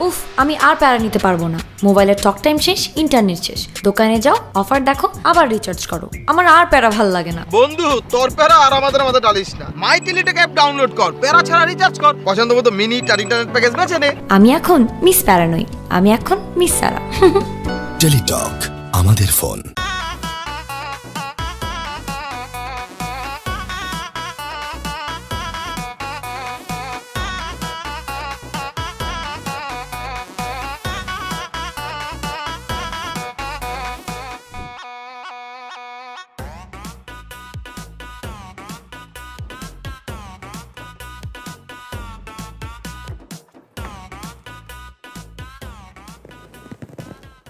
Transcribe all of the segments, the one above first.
উফ, আমি আর প্যারা নিতে পারবো না। মোবাইলের টক টাইম শেষ, ইন্টারনেট শেষ। দোকানে যাও, অফার দেখো, আবার রিচার্জ করো। আমার আর প্যারা ভাল লাগে না। বন্ধু, তোর প্যারা আর আমাদের মাঝে ডালিস না। মাই টেলিটক অ্যাপ ডাউনলোড কর, প্যারা ছাড়া রিচার্জ কর, পছন্দ মতো মিনিট আর ইন্টারনেট প্যাকেজ বেছে নে। আমি এখন মিস প্যারা নই, আমি এখন মিস সারা। টেলিটক, আমাদের ফোন।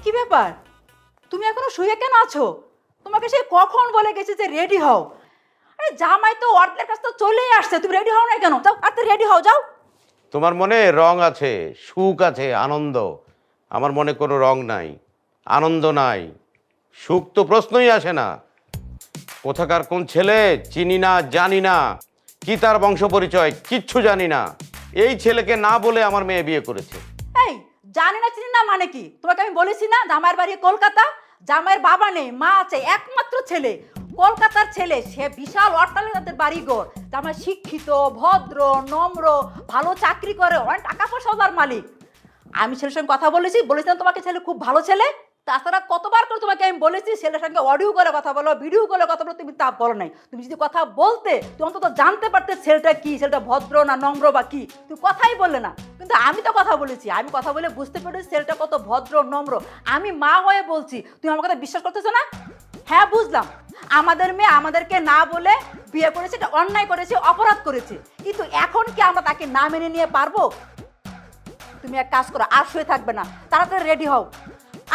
কি ব্যাপার, তুমি এখনো শুয়ে কেন আছো? তোমাকে সে কখন বলে গেছে যে রেডি হও? আরে জামাই তো অর্ধেক কাজ তো চলেই আসছে, তুমি রেডি হও না কেন? যাও আর রেডি হও, যাও। তোমার মনে রং আছে, সুখ আছে, আনন্দ। আমার মনে কোনো রং নাই, আনন্দ নাই, সুখ তো প্রশ্নই আসে না। কোথাকার কোন ছেলে চিনি না, জানি না, কি তার বংশ পরিচয় কিচ্ছু জানি না। এই ছেলেকে না বলে আমার মেয়ে বিয়ে করেছে। এই জানি না চিনি না মানে কি? তোমাকে আমি বলেছি না জামাইয়ের বাড়ি কলকাতা, জামাইয়ের বাবা নেই, মা আছে, একমাত্র ছেলে, কলকাতার ছেলে। সে বিশাল অট্টালিকাদের বাড়িঘর, জামাই শিক্ষিত, ভদ্র, নম্র, ভালো চাকরি করে, অনেক টাকা পয়সার মালিক। আমি ছেলের সঙ্গে কথা বলেছিলাম তোমাকে ছেলে খুব ভালো ছেলে। তাছাড়া কতবার করে তোমাকে আমি বলেছি ছেলের সঙ্গে অডিও করে কথা বলো, ভিডিও করে কথা বলো, তুমি তা বলো নাই। তুমি যদি কথা বলতে তুমি অন্তত জানতে পারতে ছেলেটা কি, ছেলেটা ভদ্র না নম্র বা কি। তুমি কথাই বললে না, কিন্তু আমি তো কথা বলেছি। আমি কথা বলে বুঝতে পেরেছি ছেলেটা কত ভদ্র নম্র। আমি মা হয়ে বলছি, তুমি আমার কথা বিশ্বাস করতেছো না? হ্যাঁ বুঝলাম, আমাদের মেয়ে আমাদেরকে না বলে বিয়ে করেছে, এটা অন্যায় করেছে, অপরাধ করেছে, কিন্তু এখন কি আমরা তাকে না মেনে নিয়ে পারবো? তুমি এক কাজ করো, আর শুয়ে থাকবে না, তাড়াতাড়ি রেডি হও।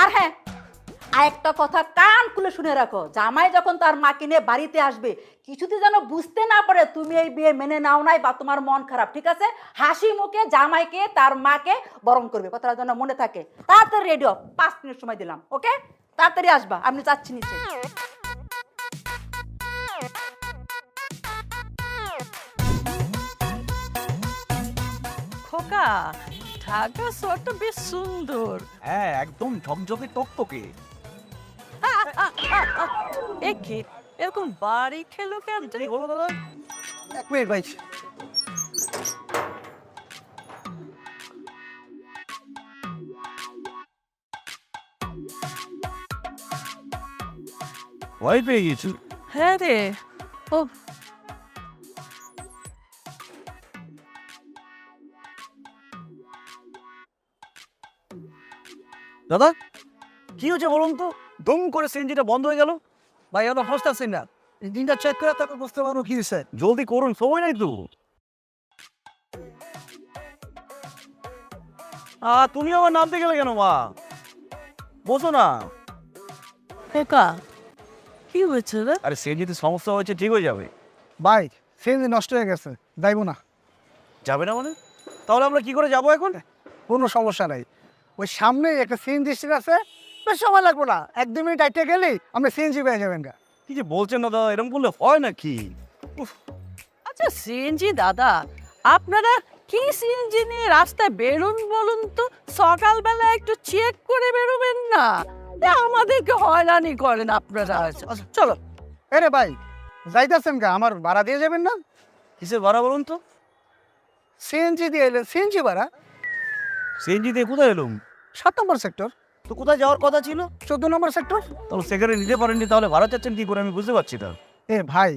আর হ্যাঁ, আরেকটা কথা কান খুলে শুনে রাখো, জামাই যখন তার মাকে নিয়ে বাড়িতে আসবে কিছুতে যেন বুঝতে না পারে তুমি এই বিয়ে মেনে নাও নাই বা তোমার মন খারাপ, ঠিক আছে? হাসি মুখে জামাইকে তার মাকে বরণ করবে, কথাটা যেন মনে থাকে। তাড়াতাড়ি রেডি হও, 5 মিনিট সময় দিলাম, ওকে? তাড়াতাড়ি আসবা, আমি যাচ্ছি নিচে। খোকা, ঢাকা শহরটা বেশ সুন্দর। হ্যাঁ, একদম ঝকঝকে টকটকে। একে এরকম বাড়ি খেলো কেন? এক মিনিট ভাই। ভয় পেয়ে গেছি। হ্যাঁ রে, ও দাদা, কি হচ্ছে বলুন তো? দম করে সিএনজিটা বন্ধ হয়ে গেল। ভাই আমরা ফার্স্ট আসছেন না, ইঞ্জিনটা চেক করে তারপর বুঝতে পারবো কি হয়েছে। জলদি করুন, সময় নাই তো। তুমি আমার নামতে গেলে কেন মা? বসো না। খোকা, কি হয়েছে রে? আরে সিএনজিতে সমস্যা হয়েছে, ঠিক হয়ে যাবে। ভাই সিএনজি নষ্ট হয়ে গেছে, যাইবো না। যাবে না মানে? তাহলে আমরা কি করে যাবো এখন? কোনো সমস্যা নাই, ওই সামনে একটা সিএনজি স্টেশন আছে, বেশ সময় লাগবো না, 1-2 মিনিট আইটে গেলেই আমরা সিএনজি পেয়ে যাবেন গা। কি যে বলছেন না দাদা, এরকম করলে হয় নাকি? আচ্ছা সিএনজি দাদা, আপনারা কি সিএনজি নিয়ে রাস্তায় বেরোন বলুন তো? সকালবেলা একটু চেক করে বেরোবেন না? আমাদেরকে হয়রানি করেন আপনারা। চলো। এরে ভাই যাইতেছেন গা, আমার ভাড়া দিয়ে যাবেন না? কিসের ভাড়া বলুন তো? সিএনজি দিয়ে এলেন, সিএনজি ভাড়া। সিএনজি দিয়ে কোথায় এলুম? 7 নম্বর সেক্টর। তো কোথায় যাওয়ার কথা ছিল? 14 নম্বর সেক্টর। তাহলে সেখানে নিতে পারেননি, তাহলে ভাড়া চাচ্ছেন কি করে? আমি বুঝতে পারছি না। এ ভাই,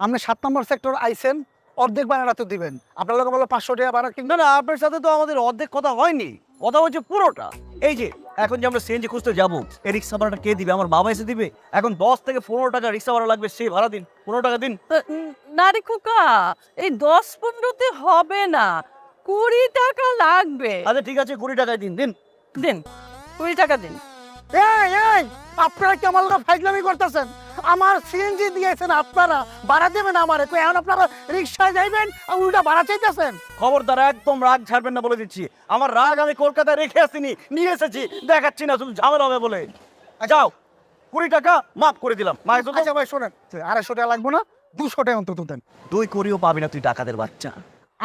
আপনি 7 নম্বর সেক্টর আইসেন, অর্ধেক ভাড়া তো দিবেন। আপনার লোক বলো 500 টাকা ভাড়া, কিন্তু না না, আপনার সাথে তো আমাদের অর্ধেক কথা হয়নি, কথা হচ্ছে পুরোটা। এই যে এখন যে আমরা সিএনজি খুঁজতে যাবো, এই রিক্সা ভাড়াটা কে দিবে? আমার বাবা এসে দিবে। এখন 10 থেকে 15 টাকা রিক্সা ভাড়া লাগবে, সেই ভাড়া দিন, 15 টাকা দিন। না রে খোকা, এই 10-15তে হবে না, 20 টাকা লাগবে। আচ্ছা ঠিক আছে, 20 টাকায় দিন। দিন, 20 টাকা দিন। এই আপনারা কি আমার লোক ফাইজলামি করতেছেন? আমার সিএনজি দিয়েছেন, আপনারা ভাড়া দেবেন আমারে, তো এখন আপনারা রিক্সায় যাইবেন আর উল্টা ভাড়া চাইতেছেন। খবরদার, একদম রাগ ছাড়বেন না বলে দিচ্ছি। আমার রাগ আমি কলকাতায় রেখে আসিনি, নিয়ে এসেছি, দেখাচ্ছি না, শুধু ঝামেলা হবে বলে। যাও, 20 টাকা মাফ করে দিলাম। আচ্ছা ভাই শোনেন, 250 টাকা লাগবে না, 200 টাকা অন্তত দেন। 2 করিও পাবি না তুই, ডাকাতের বাচ্চা।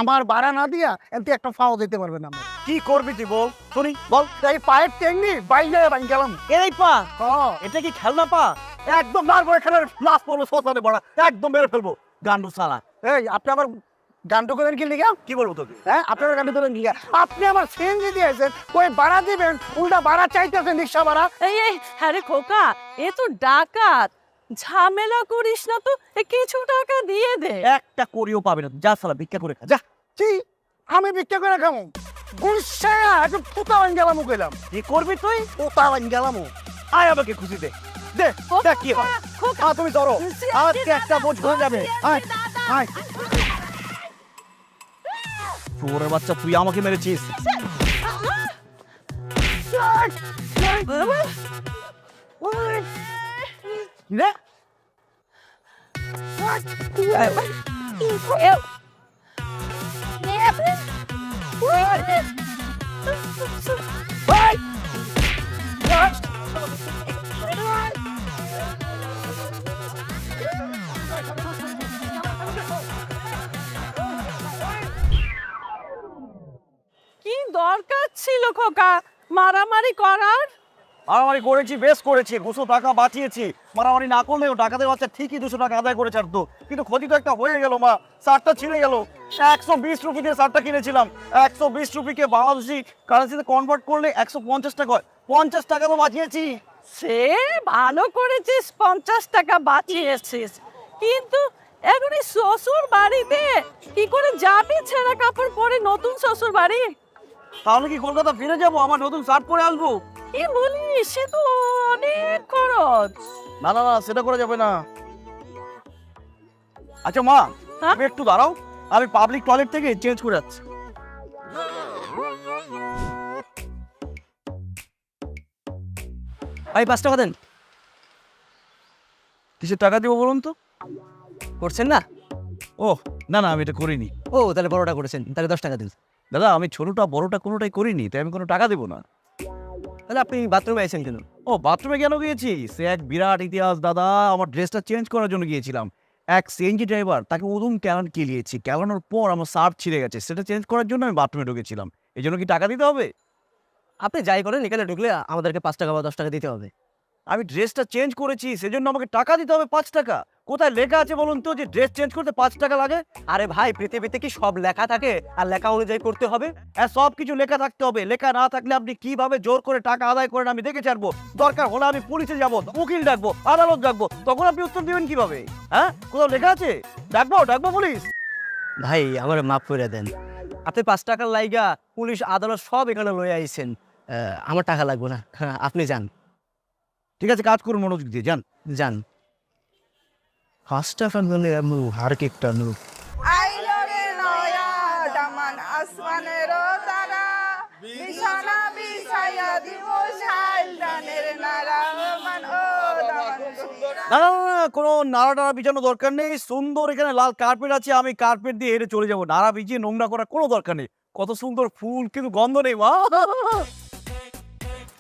আমার ভাড়া না দিয়া এতে একটা ফাও দিতে পারবেন না। কি করবি তুই বল শুনি বল। এই পায়ের টেকনি বাইরে বাইরে গেলাম। এই পা হ্যাঁ, এটা কি খেলনা পা? একদম মারবো এখানে, লাশ পড়বে শোষানে বড়া, একদম মেরে ফেলবো গান্ডু সালা। এই আপনি আমার গানটা করেন কি লিখা? কি বলবো তোকে? হ্যাঁ, আপনার গানটা করেন লিখা। আপনি আমার সিএনজি দিয়েছেন, ওই ভাড়া দিবেন, উল্টা ভাড়া চাইতেছেন, রিক্সা ভাড়া। এই হ্যাঁ রে খোকা, এ তো ডাকাত, ঝামেলা করিস না তো, কিছু টাকা দিয়ে দে। একটা করিও পাবে না, যা সালা ভিক্ষা করে খা যা। কি আমি ভিক্ষা করে খামো? গুলশা একটু পুতা বান গেলাম কইলাম। কি করবি তুই? পুতা বান গেলাম। আয় আমাকে খুশি দে, দে দেখ কি হয়। তুমি ধরো, আজকে একটা বোঝ হয়ে যাবে। আয় আয়, তোরে বাচ্চা তুই আমাকে মেরেছিস। রে কি দরকার ছিল খোকা মারামারি করার? মারামারি করেছি, বেশ করেছি, 200 টাকা বাঁচিয়েছি। মারামারি না করলেও ডাকাতের বাচ্চা ঠিকই 200 টাকা আদায় করে ছাড়তো। কিন্তু ক্ষতি তো একটা হয়ে গেল মা, শার্টটা ছিঁড়ে গেল। 120 রুপি দিয়ে শার্টটা কিনেছিলাম, 120 রুপিকে বাংলাদেশি কারেন্সিতে কনভার্ট করলে 150 টাকা হয়। 50 টাকা তো বাঁচিয়েছি। সে ভালো করেছিস, 50 টাকা বাঁচিয়েছিস, কিন্তু এখন এই শ্বশুর বাড়িতে কি করে যাবি ছেঁড়া কাপড় পরে নতুন শ্বশুর বাড়ি? তাহলে কি কলকাতা ফিরে যাবো, আমার নতুন শার্ট পরে আসবো? কি বলিস, সে তো অনেক খরচ। না না না, সেটা করা যাবে না। আচ্ছা মা, হ্যাঁ? তুমি একটু দাঁড়াও, আমি পাবলিক টয়লেট থেকে চেঞ্জ করে যাচ্ছি। ভাই 5 টাকা দেন। কিসের টাকা দিব বলুন তো? করছেন না? ও না না, আমি এটা করিনি। ও তাহলে বড়টা করেছেন, তাহলে 10 টাকা দিন। দাদা আমি ছোটটা বড়টা কোনোটাই করিনি, তাই আমি কোনো টাকা দেবো না। তাহলে আপনি বাথরুমে আইছেন কেন? ও বাথরুমে কেন গিয়েছি? সে এক বিরাট ইতিহাস দাদা। আমার ড্রেসটা চেঞ্জ করার জন্য গিয়েছিলাম। এক সিএনজি ড্রাইভার, তাকে উদুম ক্যালান কেলিয়েছি, ক্যালানোর পর আমার শার্ট ছিঁড়ে গেছে, সেটা চেঞ্জ করার জন্য আমি বাথরুমে ঢুকেছিলাম। এই জন্য কি টাকা দিতে হবে? আপনি যাই করেন, এখানে ঢুকলে আমাদেরকে 5 টাকা বা 10 টাকা দিতে হবে। আমি ড্রেসটা চেঞ্জ করেছি, সেজন্য আমাকে টাকা দিতে হবে 5 টাকা? কোথায় লেখা আছে বলুন তো যে ড্রেস চেঞ্জ করতে 5 টাকা লাগে? আরে ভাই, পৃথিবীতে কি সব লেখা থাকে আর লেখা অনুযায়ী করতে হবে? হ্যাঁ, সব কিছু লেখা থাকতে হবে। লেখা না থাকলে আপনি কিভাবে জোর করে টাকা আদায় করেন আমি দেখে ছাড়বো। দরকার হলে আমি পুলিশে যাবো, উকিল ডাকবো, আদালত ডাকবো, তখন আপনি উত্তর দিবেন কিভাবে? হ্যাঁ, কোথাও লেখা আছে? ডাকবো পুলিশ? ভাই আমার মাফ করে দেন, আপনি 5 টাকার লাইগা পুলিশ আদালত সব এখানে লয়ে আইছেন। আমার টাকা লাগবে না, হ্যাঁ আপনি যান। ঠিক আছে, কাজ করুন মনোযোগ দিয়ে, যান যান। 5 টাকা দিলে আমি হার কেকটা নেব। আইলোরে নয়া দামান আসমানের তারা বিছানা বিছাইয়া দিব শাইল দানের নারা মান ও দামান না না না, কোনো নাড়া টাড়া বিছানো দরকার নেই। সুন্দর এখানে লাল কার্পেট আছে, আমি কার্পেট দিয়ে হেঁটে চলে যাবো। নাড়া বিছিয়ে নোংরা করার কোনো দরকার নেই। কত সুন্দর ফুল, কিন্তু গন্ধ নেই মা।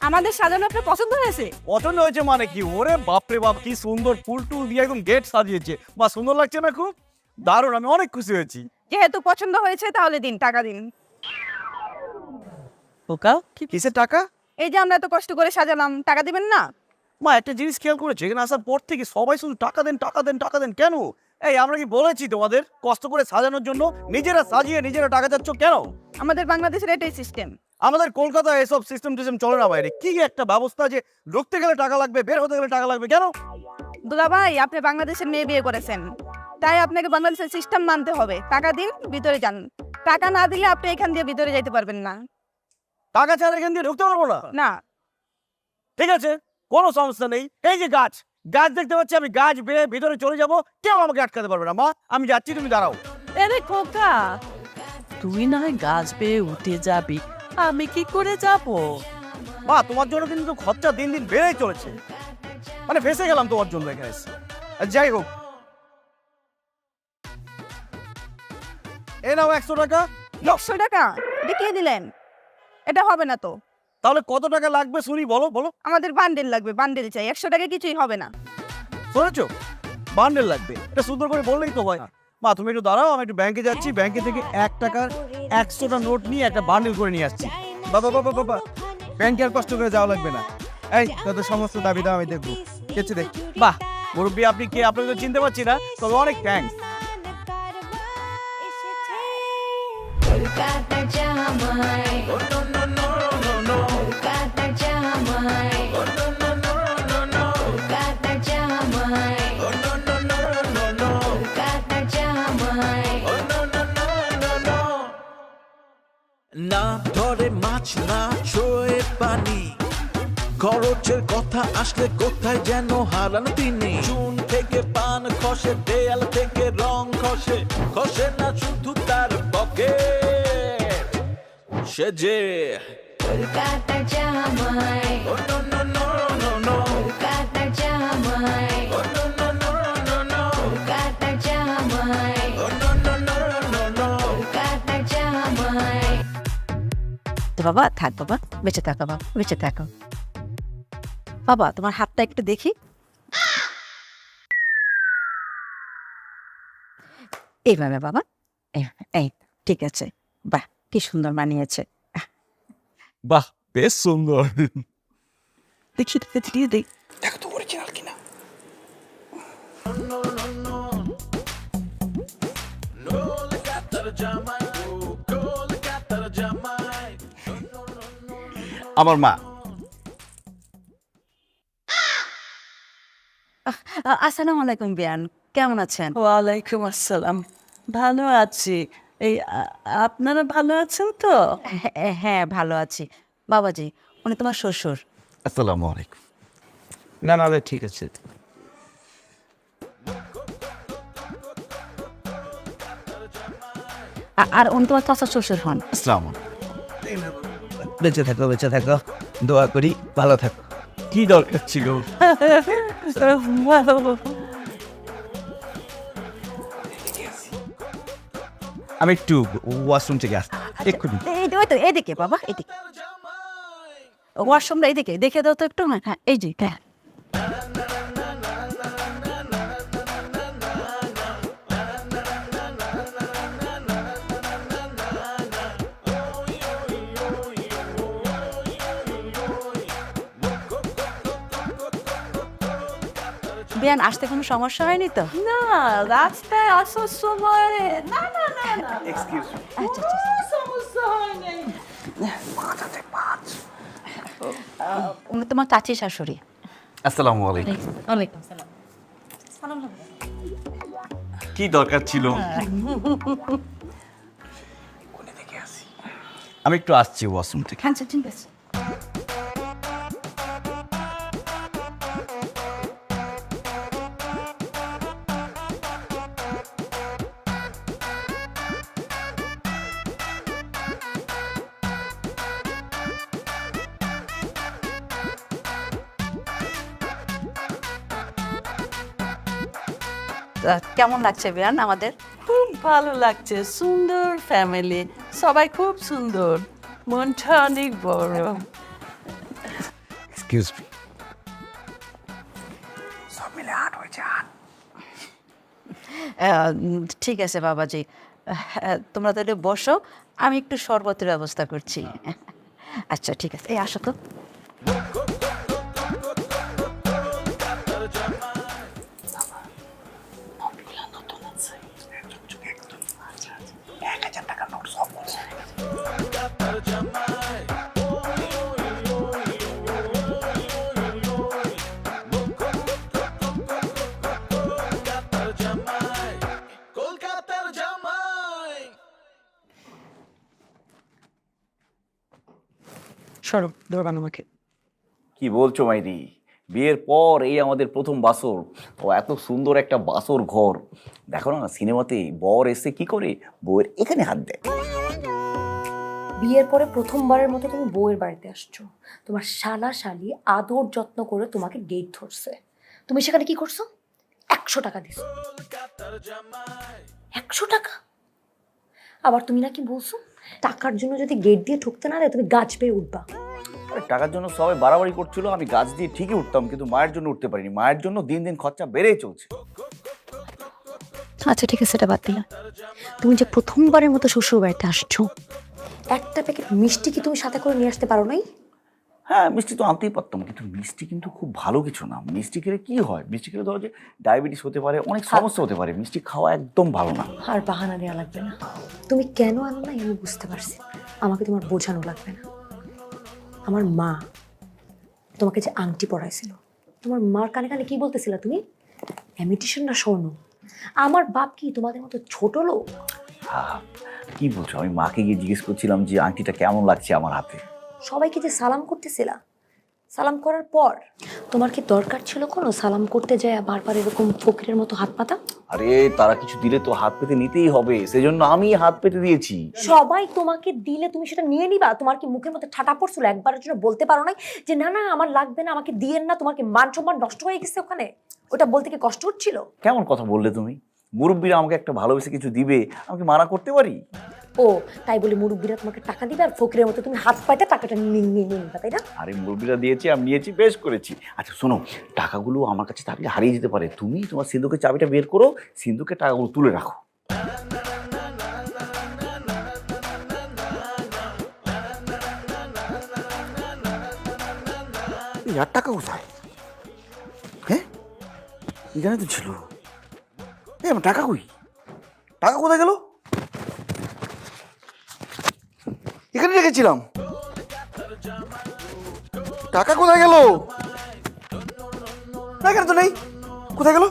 আমাদের সাজানো আপনার পছন্দ হয়েছে? পছন্দ হয়েছে মানে কি? ওরে বাপরে বাপ, কি সুন্দর ফুল টুল দিয়ে একদম গেট সাজিয়েছে। বা সুন্দর লাগছে না? খুব দারুণ, আমি অনেক খুশি হয়েছি। যেহেতু পছন্দ হয়েছে তাহলে দিন, টাকা দিন। ওকা কিসের টাকা? এই যে আমরা এত কষ্ট করে সাজালাম, টাকা দিবেন না? মা একটা জিনিস খেয়াল করেছে, এখানে আসার পর থেকে সবাই শুধু টাকা দেন টাকা দেন টাকা দেন, কেন? এই আমরা কি বলেছি তোমাদের কষ্ট করে সাজানোর জন্য? নিজেরা সাজিয়ে নিজেরা টাকা চাচ্ছ কেন? আমাদের বাংলাদেশের এটাই সিস্টেম। আমাদের কলকাতায় এসব সিস্টেম চলে না বাইরে। কি একটা ব্যবস্থা যে ঢুকতে গেলে টাকা লাগবে, বের হতে গেলে টাকা লাগবে, কেন? দুলা ভাই, আপনি বাংলাদেশের মেয়ে বিয়ে করেছেন, তাই আপনাকে বাংলাদেশের সিস্টেম মানতে হবে। টাকা দিন, ভিতরে যান। টাকা না দিলে আপনি এখান দিয়ে ভিতরে যাইতে পারবেন না। টাকা ছাড়া এখান দিয়ে ঢুকতে পারবো না? না। ঠিক আছে, কোনো সমস্যা নেই। এই যে গাছ দেখতে পাচ্ছি, আমি গাছ বেয়ে ভিতরে চলে যাব, কেউ আমাকে আটকাতে পারবে না। মা আমি যাচ্ছি, তুমি দাঁড়াও। আরে খোকা, তুই না হয় গাছ পেয়ে উঠে যাবি, আমি কি করে যাব? মা তোমার জন্য কিন্তু খরচা দিন দিন বেড়েই চলেছে, মানে ফেসে গেলাম তোমার জন্য এখানে এসে। যাই হোক, এই নাও 100 টাকা। 100 টাকা দেখিয়ে দিলেন, এটা হবে না তো। তাহলে কত টাকা লাগবে শুনি, বলো বলো। আমাদের বান্ডেল লাগবে, বান্ডেল চাই। 100 টাকা কিছুই হবে না। শুনেছো, বান্ডেল লাগবে, এটা সুন্দর করে বললেই তো হয়। মা তুমি একটু দাঁড়াও, আমি একটু ব্যাংকে যাচ্ছি, ব্যাংকে থেকে 1 টাকার 100টা নোট নিয়ে একটা বান্ডিল করে নিয়ে আসছি। বাবা বাবা বাবা, ব্যাংকে আর কষ্ট করে যাওয়া লাগবে না। এই তোদের সমস্ত দাবি দাও আমি দেখবো, কেছে দেখ। বাহ মুরব্বী, আপনি কে? আপনাকে তো চিনতে পারছি না, তবে অনেক থ্যাঙ্কস। না ধরে মাছ না ছোঁয়ে পানি, খরচের কথা আসলে কোথায় যেন হারান তিনি। চুন থেকে পান খসে, দেয়াল থেকে রং খসে, খসে না শুধু তার পকেট, সে যে কলকাতা জামাই। Oh no no no no no, Kolkata জামাই। Oh no no no no no, Kolkata জামাই। Oh no no no no no, Kolkata জামাই। বাবা থাক, বাবা বেঁচে থাকো, বাবা বেঁচে থাকো। বাবা তোমার হাতটা একটু দেখি। এইভাবে বাবা, এই ঠিক আছে। বাহ কি সুন্দর মানিয়েছে। বাহ বেশ সুন্দর। দেখি দিয়ে দেখ। দেখো তো অরিজিনাল কিনা। আমার মা। আসসালামু আলাইকুম বিয়ান, কেমন আছেন? ওয়ালাইকুম আসসালাম, ভালো আছি। এই আপনারা ভালো আছেন তো? হ্যাঁ ভালো আছি। বাবাজি উনি তোমার শ্বশুর। আসসালামু আলাইকুম। না না ঠিক আছে। আর উনি তোমার চাচা শ্বশুর হন। আসসালামু বেঁচে থাকো, বেঁচে থাকো, দোয়া করি ভালো থাকো। কি দরকার ছিল? আমি একটু ওয়াশরুম থেকে আসছি এক্ষুনি। এদিকে বাবা, এদিকে ওয়াশরুমটা এদিকে দেখে দাও তো একটু। হ্যাঁ এই যে হ্যাঁ। বিয়ান আসতে কোনো সমস্যা হয়নি তো? না, রাস্তায় আসার সময় না না না না, এক্সকিউজ আচ্ছা কোনো সমস্যা হয়নি। উনি তোমার চাচি শাশুড়ি। আসসালামু আলাইকুম। ওয়ালাইকুম সালাম। কি দরকার ছিল? আমি একটু আসছি ওয়াশরুম থেকে। হ্যাঁ ঠিক আছে। কেমন লাগছে বিয়ান আমাদের? খুব ভালো লাগছে, সুন্দর ফ্যামিলি, সবাই খুব সুন্দর, মনটা অনেক বড়। Excuse me. ঠিক আছে বাবাজি, তোমরা তাহলে বসো, আমি একটু শরবতের ব্যবস্থা করছি। আচ্ছা ঠিক আছে, এই আসো তো। সরব দৌড়ান আমাকে। কি বলছো মাইরি? বিয়ের পর এই আমাদের প্রথম বাসর, ও এত সুন্দর একটা বাসর ঘর। দেখো না সিনেমাতে বর এসে কি করে, বউয়ের এখানে হাত দেয়। বিয়ের পরে প্রথমবারের মতো তুমি বউয়ের বাড়িতে আসছো, তোমার শালা শালি আদর যত্ন করে তোমাকে ডেট ধরছে, তুমি সেখানে কি করছো? 100 টাকা দিছো। 100 টাকা? আবার তুমি নাকি বলছো টাকার জন্য যদি গেট দিয়ে ঢুকতে না দেয় তুমি গাছ পেয়ে উঠবা। আরে টাকার জন্য সবাই বাড়াবাড়ি করছিল, আমি গাছ দিয়ে ঠিকই উঠতাম, কিন্তু মায়ের জন্য উঠতে পারিনি। মায়ের জন্য দিন দিন খরচা বেড়েই চলছে। আচ্ছা ঠিক আছে, সেটা বাদ দিলাম। তুমি যে প্রথমবারের মতো শ্বশুর বাড়িতে আসছো, একটা প্যাকেট মিষ্টি কি তুমি সাথে করে নিয়ে আসতে পারো নাই? হ্যাঁ, মিষ্টি তো আনতেই পারতাম, কিন্তু মিষ্টি কিন্তু খুব ভালো কিছু না। মিষ্টি খেলে কি হয়? মিষ্টি খেলে ধরো যে ডায়াবেটিস হতে পারে, অনেক সমস্যা হতে পারে। মিষ্টি খাওয়া একদম ভালো না। আর বাহানা দেওয়া লাগবে না। তুমি কেন আনো না আমি বুঝতে পারছি, আমাকে তোমার বোঝানো লাগবে না। আমার মা তোমাকে যে আংটি পরাইছিল, তোমার মার কানে কানে কি বলতেছিলা তুমি? ইমিটেশন না স্বর্ণ? আমার বাপ কি তোমাদের মতো ছোট লোক? কি বলছো? আমি মাকে গিয়ে জিজ্ঞেস করছিলাম যে আংটিটা কেমন লাগছে আমার হাতে। সবাইকে যে সালাম করতেছিলা, সালাম করার পর তোমার কি দরকার ছিল কোনো সালাম করতে যায় বারবার এরকম ফকিরের মতো হাত পাতা? আরে তারা কিছু দিলে তো হাত পেতে নিতেই হবে, সেজন্য আমি হাত পেতে দিয়েছি। সবাই তোমাকে দিলে তুমি সেটা নিয়ে নিবা? তোমার কি মুখের মধ্যে ঠাটা পড়ছিল? একবারের জন্য বলতে পারো নাই যে না না আমার লাগবে না, আমাকে দিয়েন না? তোমার কি মান সম্মান নষ্ট হয়ে গেছে ওখানে? ওটা বলতে কি কষ্ট হচ্ছিল? কেমন কথা বললে তুমি? মুরব্বীরা আমাকে একটা ভালোবেসে কিছু দিবে, আমাকে মানা করতে পারি? ও তাই বলে মুরব্বীরা তোমাকে টাকা দিবে আর ফকিরের মতো তুমি হাত পাইতে টাকাটা নিয়ে নিবা, তাই না? আরে মুরব্বীরা দিয়েছি, আমি নিয়েছি, বেশ করেছি। আচ্ছা শোনো, টাকাগুলো আমার কাছে থাকলে হারিয়ে যেতে পারে। তুমি তোমার সিন্ধুকের চাবিটা বের করো, সিন্ধুকে টাকাগুলো তুলে রাখো। আর টাকা কোথায়? হ্যাঁ, এখানে তো ছিল। আমার টাকা কই? টাকা কোথায় গেল? এখানে রেখেছিলাম। টাকা কোথায় গেল? এখানে তো নেই। কোথায় গেল?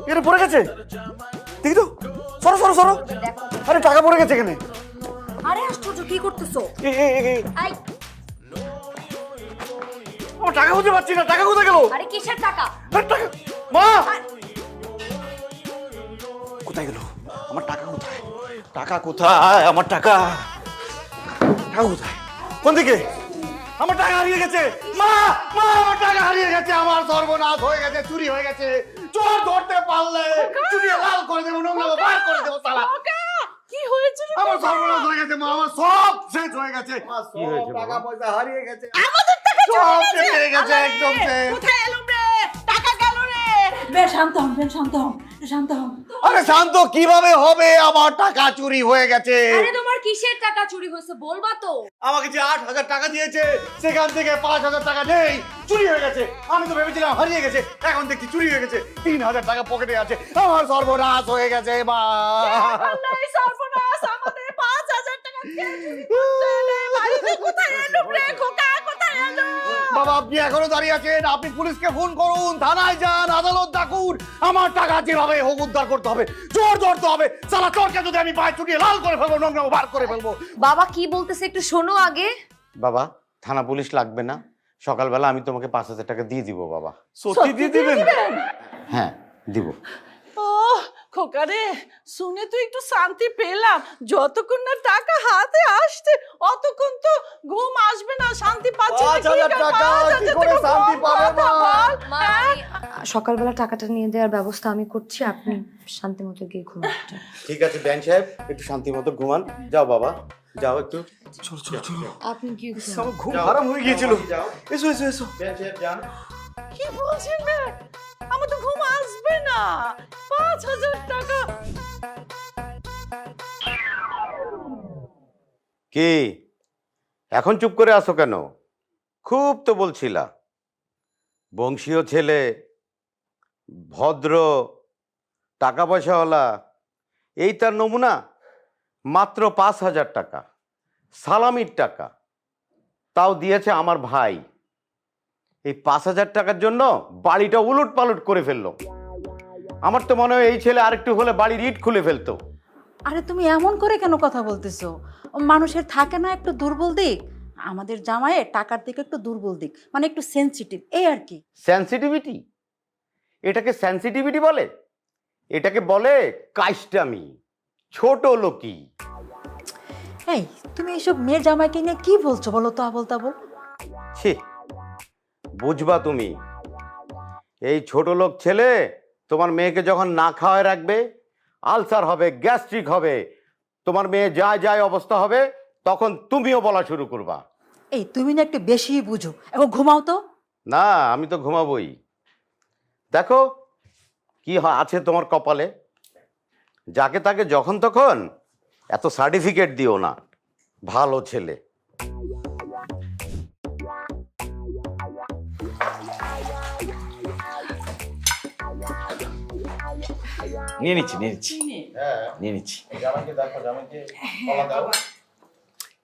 এখানে পড়ে গেছে, দেখি তো। সরো সরো সরো। আরে টাকা পড়ে গেছে এখানে। আরে আশ্চর্য, কি করতেছো? আমার টাকা খুঁজে পাচ্ছি না, টাকা কোথায় গেল? আরে কিসের টাকা? টাকা মা, কোথায় গেল আমার টাকা? কোথায় টাকা? কোথায় আমার টাকা? টাকা কোথায়? কোন দিকে? আমার টাকা হারিয়ে গেছে। মা মা, আমার টাকা হারিয়ে গেছে। আমার সর্বনাশ হয়ে গেছে, চুরি হয়ে গেছে। চোর ধরতে পারলে চুরিয়ে লাল করে দেবো, নোংরা বার করে দেবো। সালা কি হয়েছে? আমার সর্বনাশ হয়ে গেছে মা, আমার সব শেষ হয়ে গেছে। কি হয়েছে টাকা পয়সা হারিয়ে গেছে, আমাদের টাকা সব শেষ হয়ে গেছে, একদম শেষ। কোথায় এলুম রে? টাকা গেল রে। বে শান্ত হন, বে শান্ত হন, শান্ত হন। আরে শান্ত কিভাবে হবে? আমার টাকা চুরি হয়ে গেছে। আরে তোমার কিসের টাকা চুরি হয়েছে বলবা তো? আমাকে যে 8,000 টাকা দিয়েছে, সেখান থেকে 5,000 টাকা নেই, চুরি হয়ে গেছে। আমি তো ভেবেছিলাম হারিয়ে গেছে, এখন দেখছি চুরি হয়ে গেছে। 3,000 টাকা পকেটে আছে। আমার সর্বনাশ হয়ে গেছে মা। আল্লাহ সর্বনাশ, আমাদের 5,000 টাকা কে চুরি করতে এলে? বাড়িতে কোথায় এলুম রে? খোকা কোথায় এলো? বাবা, আপনি এখনো দাঁড়িয়ে আছেন? আপনি পুলিশকে ফোন করুন, থানায় যান, আদালত ডাকুন। আমার টাকা যেভাবে হোক উদ্ধার করতে হবে, চোর ধরতে হবে। সালা চোরকে যদি আমি পায়ে চুটিয়ে লাল করে ফেলবো, নোংরা বার করে ফেলবো। বাবা কি বলতেছে একটু শোনো আগে। বাবা, থানা পুলিশ লাগবে না, সকালবেলা আমি তোমাকে 5,000 টাকা দিয়ে দিব বাবা। সত্যি দিয়ে দিবেন? হ্যাঁ দিব। ও খোকা রে, শুনে তো একটু শান্তি পেলাম। যতক্ষণ না টাকা হাতে আসছে অতক্ষণ তো ঘুম আসবে না, শান্তি পাচ্ছি না। 5,000 টাকা কি করে শান্তি পাবে মা? সকালবেলা টাকাটা নিয়ে দেওয়ার ব্যবস্থা আমি করছি, আপনি শান্তি মতো গিয়ে ঘুমান। ঠিক আছে ব্যান সাহেব, একটু শান্তি মতো ঘুমান। যাও বাবা, যাও একটু। চল চল চল, আপনি কি আমার ঘুম হারাম হয়ে গিয়েছিল। এসো এসো এসো। ব্যান সাহেব যান। কি বলছেন রে? আমার তো ঘুম আসবে না। 5,000 টাকা। কি এখন চুপ করে আছো কেন? খুব তো বলছিলা বংশীয় ছেলে, ভদ্র, টাকা পয়সাওয়ালা, এই তার নমুনা। মাত্র 5,000 টাকা সালামির টাকা, তাও দিয়েছে আমার ভাই। এই 5,000 টাকার জন্য বাড়িটা উলট পালট করে ফেললো। আমার তো মনে হয় এই ছেলে আরেকটু হলে বাড়ির ইট খুলে ফেলতো। আরে তুমি এমন করে কেন কথা বলতেছো? মানুষের থাকে না একটু দুর্বল দিক? আমাদের জামাইয়ের টাকার দিকে একটু দুর্বল দিক, মানে একটু সেনসিটিভ, এই আর কি। সেন্সিটিভিটি? এটাকে সেন্সিটিভিটি বলে? এটাকে বলে কাইস্টামি, ছোট লোকি। এই তুমি এইসব মেয়ের জামাইকে নিয়ে কি বলছো বলো তো আবল তাবল? ছি, বুঝবা তুমি। এই ছোট লোক ছেলে তোমার মেয়েকে যখন না খাওয়ায় রাখবে, আলসার হবে, গ্যাস্ট্রিক হবে, তোমার মেয়ে যায় যায় অবস্থা হবে, তখন তুমিও বলা শুরু করবা। এই তুমি না একটু বেশি বুঝো, এখন ঘুমাও তো। না, আমি তো ঘুমাবই। দেখো কি আছে তোমার কপালে? যাকে তাকে যখন তখন এত সার্টিফিকেট দিও না। ভালো ছেলে। নিয়ে নিচ্ছি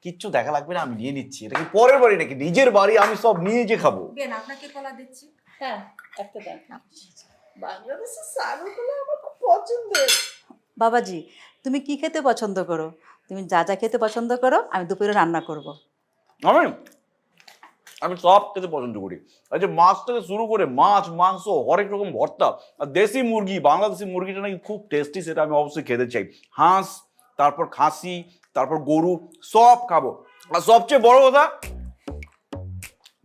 কিচ্ছু দেখা লাগবে না, আমি নিয়ে নিচ্ছি। এটা কি পরের বাড়ি নাকি নিজের বাড়ি? আমি সব নিয়ে যে খাবো। আপনাকে কলা দিচ্ছি। হ্যাঁ, একটা দেন। বাংলাদেশের সাগরগুলো আমার খুব পছন্দের। বাবাজি, তুমি কি খেতে পছন্দ করো? তুমি যা যা খেতে পছন্দ করো আমি দুপুরে রান্না করব। আমি সব খেতে পছন্দ করি। এই যে মাছ থেকে শুরু করে মাছ, মাংস, হরেক রকম ভর্তা, আর দেশি মুরগি, বাংলাদেশি মুরগিটা নাকি খুব টেস্টি, সেটা আমি অবশ্যই খেতে চাই। হাঁস, তারপর খাসি, তারপর গরু, সব খাবো। আর সবচেয়ে বড় কথা,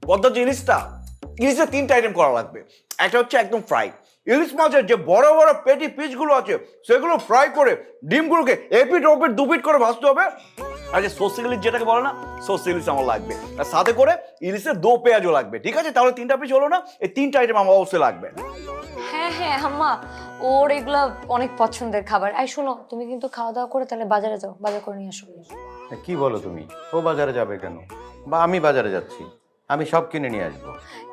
পদ্মা যে ইলিশের 3টা আইটেম করা লাগবে। একটা হচ্ছে একদম ফ্রাই, ইলিশ মাছের যে বড় বড় পেটি পিসগুলো আছে সেগুলো ফ্রাই করে ডিমগুলোকে এপিট ওপিট দুপিট করে ভাজতে হবে। আর যে সর্ষে ইলিশ যেটাকে বলে না, সর্ষে ইলিশ আমার লাগবে। আর সাথে করে ইলিশের 2 পেঁয়াজও লাগবে। ঠিক আছে, তাহলে 3টা পিস হলো না? এই 3টা আইটেম আমার অবশ্যই লাগবে। হ্যাঁ হ্যাঁ আম্মা, ওর এগুলা অনেক পছন্দের খাবার। এই শোনো, তুমি কিন্তু খাওয়া দাওয়া করে তাহলে বাজারে যাও, বাজার করে নিয়ে আসো। কি বলো তুমি? ও বাজারে যাবে কেন? বা আমি বাজারে যাচ্ছি, আমি সব কিনে নিয়ে আসবো।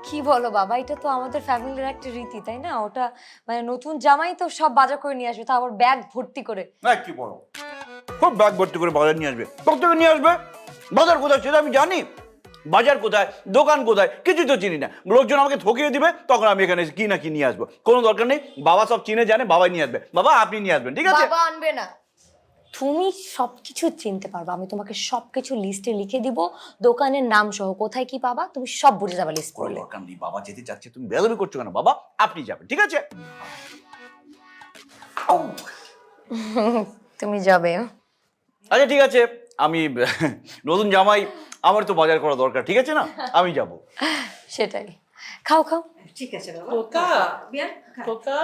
কি বলো বাবা, এটা তো আমাদের ফ্যামিলির একটা রীতি, তাই না? ওটা মানে নতুন জামাই তো সব বাজার করে নিয়ে আসবে, তা আবার ব্যাগ ভর্তি করে। কি বলো? খুব ব্যাগ ভর্তি করে বাজার নিয়ে আসবে? কোথা নিয়ে আসবে? বাজার কোথায় সেটা আমি জানি? বাজার কোথায়, দোকান কোথায়, কিছু তো চিনি না। লোকজন আমাকে ঠকিয়ে দিবে, তখন আমি এখানে কি না কি নিয়ে আসবো। কোনো দরকার নেই, বাবা সব চিনে জানে, বাবাই নিয়ে আসবে। বাবা আপনি নিয়ে আসবেন, ঠিক আছে? বাবা আনবে না। তুমি সবকিছু চিনতে পারবা, আমি তোমাকে সবকিছু লিস্টে লিখে দিব, দোকানের নাম সহ কোথায় কি পাবা তুমি সব বুঝে যাবা লিস্ট করলে। দরকার নেই, বাবা যেতে চাচ্ছে, তুমি বেয়াদবি করছো কেন? বাবা আপনি যাবেন, ঠিক আছে? তুমি যাবে? আচ্ছা ঠিক আছে, আমি নতুন জামাই, আমার তো বাজার করা দরকার, ঠিক আছে না? আমি যাব। সেটাই, খাও খাও। ঠিক আছে বাবা। খোকা, বিয়ান খোকা।